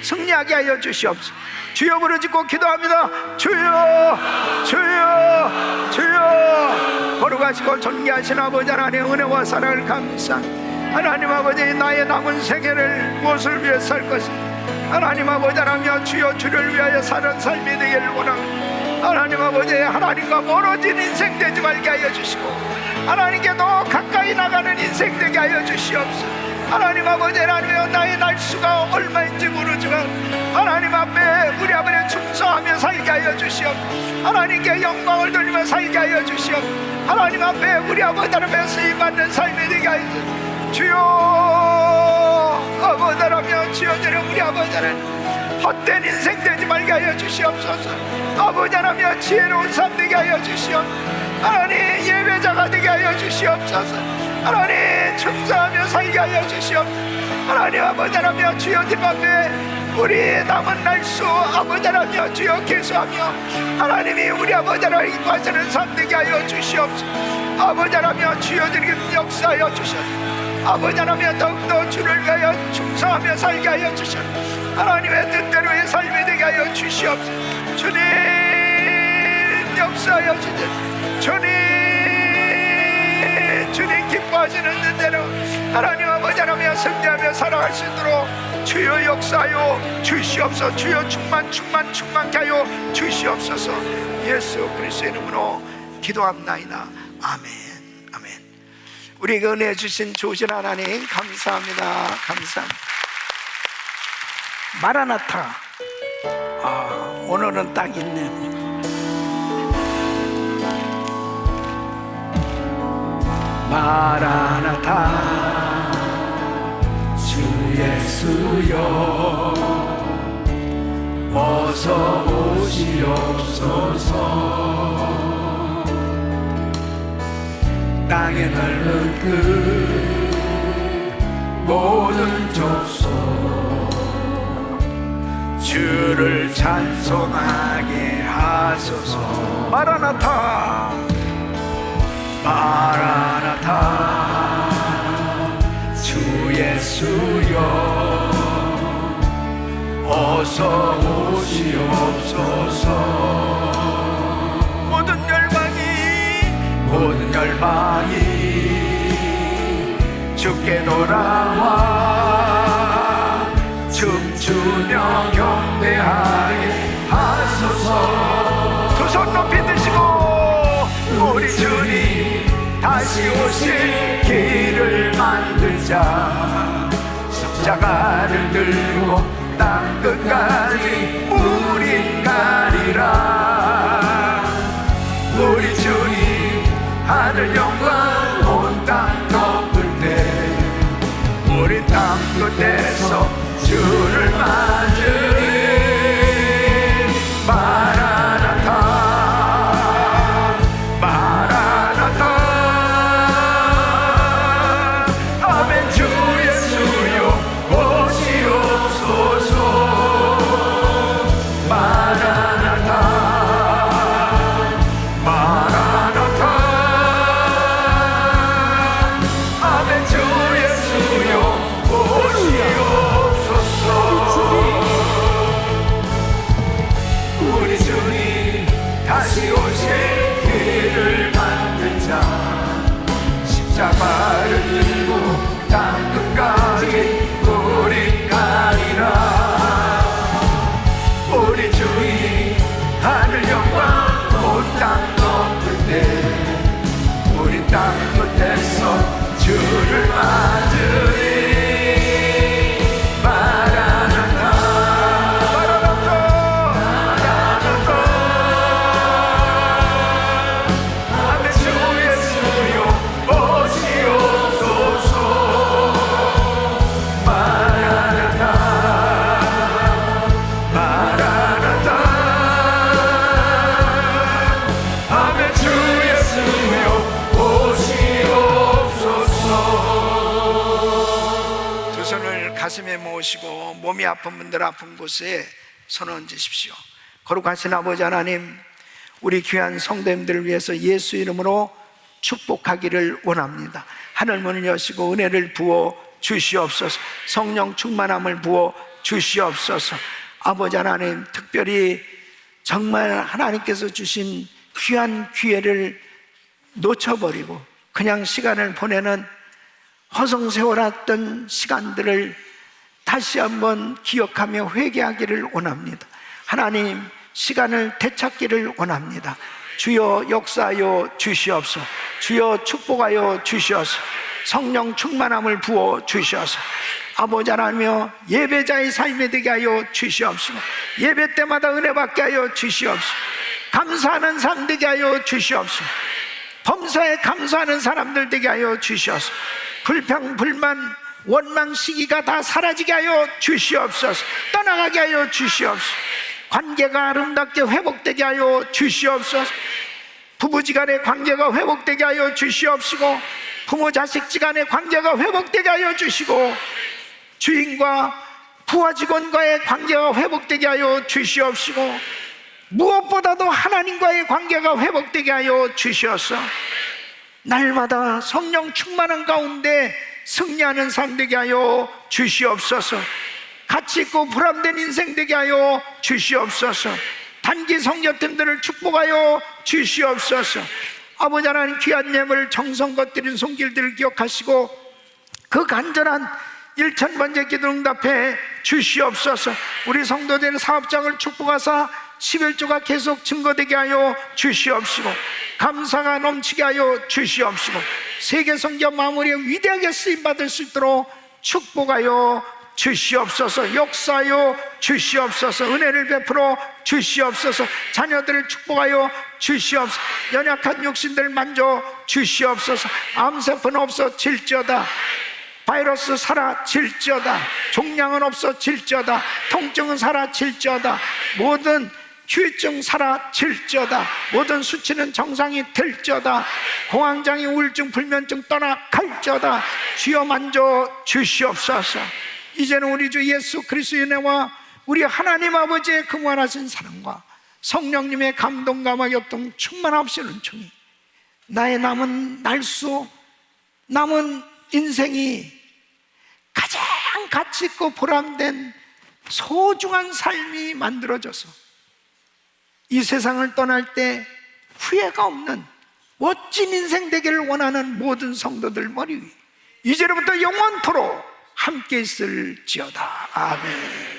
[SPEAKER 5] 승리하게 하여 주시옵소서. 주여 부르짖고 기도합니다. 주여, 주여, 주여. 거룩하시고 존귀하신 아버지 하나님의 은혜와 사랑을 감사합니다. 하나님 아버지, 나의 남은 생애를 무엇을 위해 살 것인가? 하나님 아버지 하나님, 주여 주를 위하여 사는 삶이 되기를 원합니다. 하나님 아버지, 하나님과 멀어진 인생 되지 말게 하여 주시고 하나님께 더 가까이 나가는 인생 되게 하여 주시옵소서. 하나님 아버지 하나님, 나의 날수가 얼마인지 모르지만 하나님 앞에 우리 아버지 충성하며 살게 하여 주시옵소서. 하나님께 영광을 돌리며 살게 하여 주시옵소서. 하나님 앞에 우리 아버지 하나님의 쓰임받는 삶이 되게 하여 주시옵소서. 주여 아버지 하나님, 주여 저는 우리 아버지 하나님 헛된 인생 되지 말게 하여 주시옵소서. 아버지 하나님, 지혜로운 삶 되게 하여 주시옵소서. 하나님, 예배자가 되게 하여 주시옵소서. 하나님, 충성하며 살게 하여 주시옵소서. 하나님 아버지 하나님, 주여 님 앞에 우리 남은 날수 아버지 하나님 주여 계수하며 하나님이 우리 아버지 하나님 임하시는 삶 되게 하여 주시옵소서. 아버지 하나님, 주여 주님 역사하여 주시옵소서. 아버지 하나님, 더욱더 주를 위하여 충성하며 살게 하여 주시옵소서. 하나님의 뜻대로의 삶이 되게 하여 주시옵소서. 주님 역사하여 주시옵소서. 주님 기뻐하시는 뜻대로 하나님 아버지 하나님 승리하며 살아갈 수 있도록 주여 역사하여 주시옵소서. 주여 충만케 하여 주시옵소서. 예수 그리스도의 이름으로 기도합나이다. 아멘. 우리에게 은혜 주신 좋으신 하나님 감사합니다. 감사합니다. 마라나타. 오늘은 딱 있네. 마라나타 주 예수여 어서 오시옵소서. 땅에 넓은 그 모든 족속 주를 찬송하게 하소서. 마라나타 마라나타 주 예수여 어서 오시옵소서. 모든 열방이 주께 돌아와 춤추며 경배하게 하소서. 두 손 높이 드시고 우리 주님 다시 오실 길을 만들자. 십자가를 들고 땅 끝까지 우린 가리라. 우리 주님 하늘 영광 온 땅 덮을 때 우리 땅 끝에서 주를 맞으리. 마라나타 마라나타 아멘. 주 예수여 오시옵소서. 마라나타 십자가를 들고 땅 끝까지 우리 가리라. 우리 주님 하늘 영광 온 땅 덮을 때 우리 땅 끝에서 주를 맞으리. 가슴에 모으시고 몸이 아픈 분들 아픈 곳에 손 얹으십시오. 거룩하신 아버지 하나님, 우리 귀한 성도님들을 위해서 예수 이름으로 축복하기를 원합니다. 하늘문을 여시고 은혜를 부어 주시옵소서. 성령 충만함을 부어 주시옵소서. 아버지 하나님, 특별히 정말 하나님께서 주신 귀한 기회를 놓쳐버리고 그냥 시간을 보내는 허송세월했던 시간들을 다시 한번 기억하며 회개하기를 원합니다. 하나님, 시간을 되찾기를 원합니다. 주여 역사하여 주시옵소서. 주여 축복하여 주시옵소서. 성령 충만함을 부어 주시옵소서. 아버지 하나님여, 예배자의 삶이 되게 하여 주시옵소서. 예배 때마다 은혜 받게 하여 주시옵소서. 감사하는 삶 되게 하여 주시옵소서. 범사에 감사하는 사람들 되게 하여 주시옵소서. 불평, 불만, 원망, 시기가 다 사라지게 하여 주시옵소서. 떠나가게 하여 주시옵소서. 관계가 아름답게 회복되게 하여 주시옵소서. 부부지간의 관계가 회복되게 하여 주시옵시고, 부모 자식지간의 관계가 회복되게 하여 주시고, 주인과 부하 직원과의 관계가 회복되게 하여 주시옵시고, 무엇보다도 하나님과의 관계가 회복되게 하여 주시옵소서. 날마다 성령 충만한 가운데 승리하는 삶 되게 하여 주시옵소서. 가치 있고 보람된 인생 되게 하여 주시옵소서. 단기 성교팀들을 축복하여 주시옵소서. 아버지 하나님, 귀한 예물 정성껏 드린 손길들을 기억하시고 그 간절한 1000번째 기도 응답해 주시옵소서. 우리 성도들 사업장을 축복하사 11조가 계속 증거되게 하여 주시옵시고, 감사가 넘치게 하여 주시옵시고, 세계 성교 마무리에 위대하게 쓰임받을 수 있도록 축복하여 주시옵소서. 역사하여 주시옵소서. 은혜를 베풀어 주시옵소서. 자녀들을 축복하여 주시옵소서. 연약한 육신들 만져 주시옵소서. 암세포는 없어질지어다. 바이러스 사라질지어다. 종양은 없어질지어다. 통증은 사라질지어다. 모든 휴유증 사라질지어다. 모든 수치는 정상이 될지어다. 공황장애, 우울증, 불면증 떠나갈지어다. 주여 만져 주시옵소서. 이제는 우리 주 예수 그리스도의 은혜와 우리 하나님 아버지의 그무한하신 사랑과 성령님의 감동감화 교통 충만하시는 은총이 나의 남은 날수, 남은 인생이 가장 가치 있고 보람된 소중한 삶이 만들어져서 이 세상을 떠날 때 후회가 없는 멋진 인생 되기를 원하는 모든 성도들 머리 위 이제로부터 영원토록 함께 있을지어다. 아멘.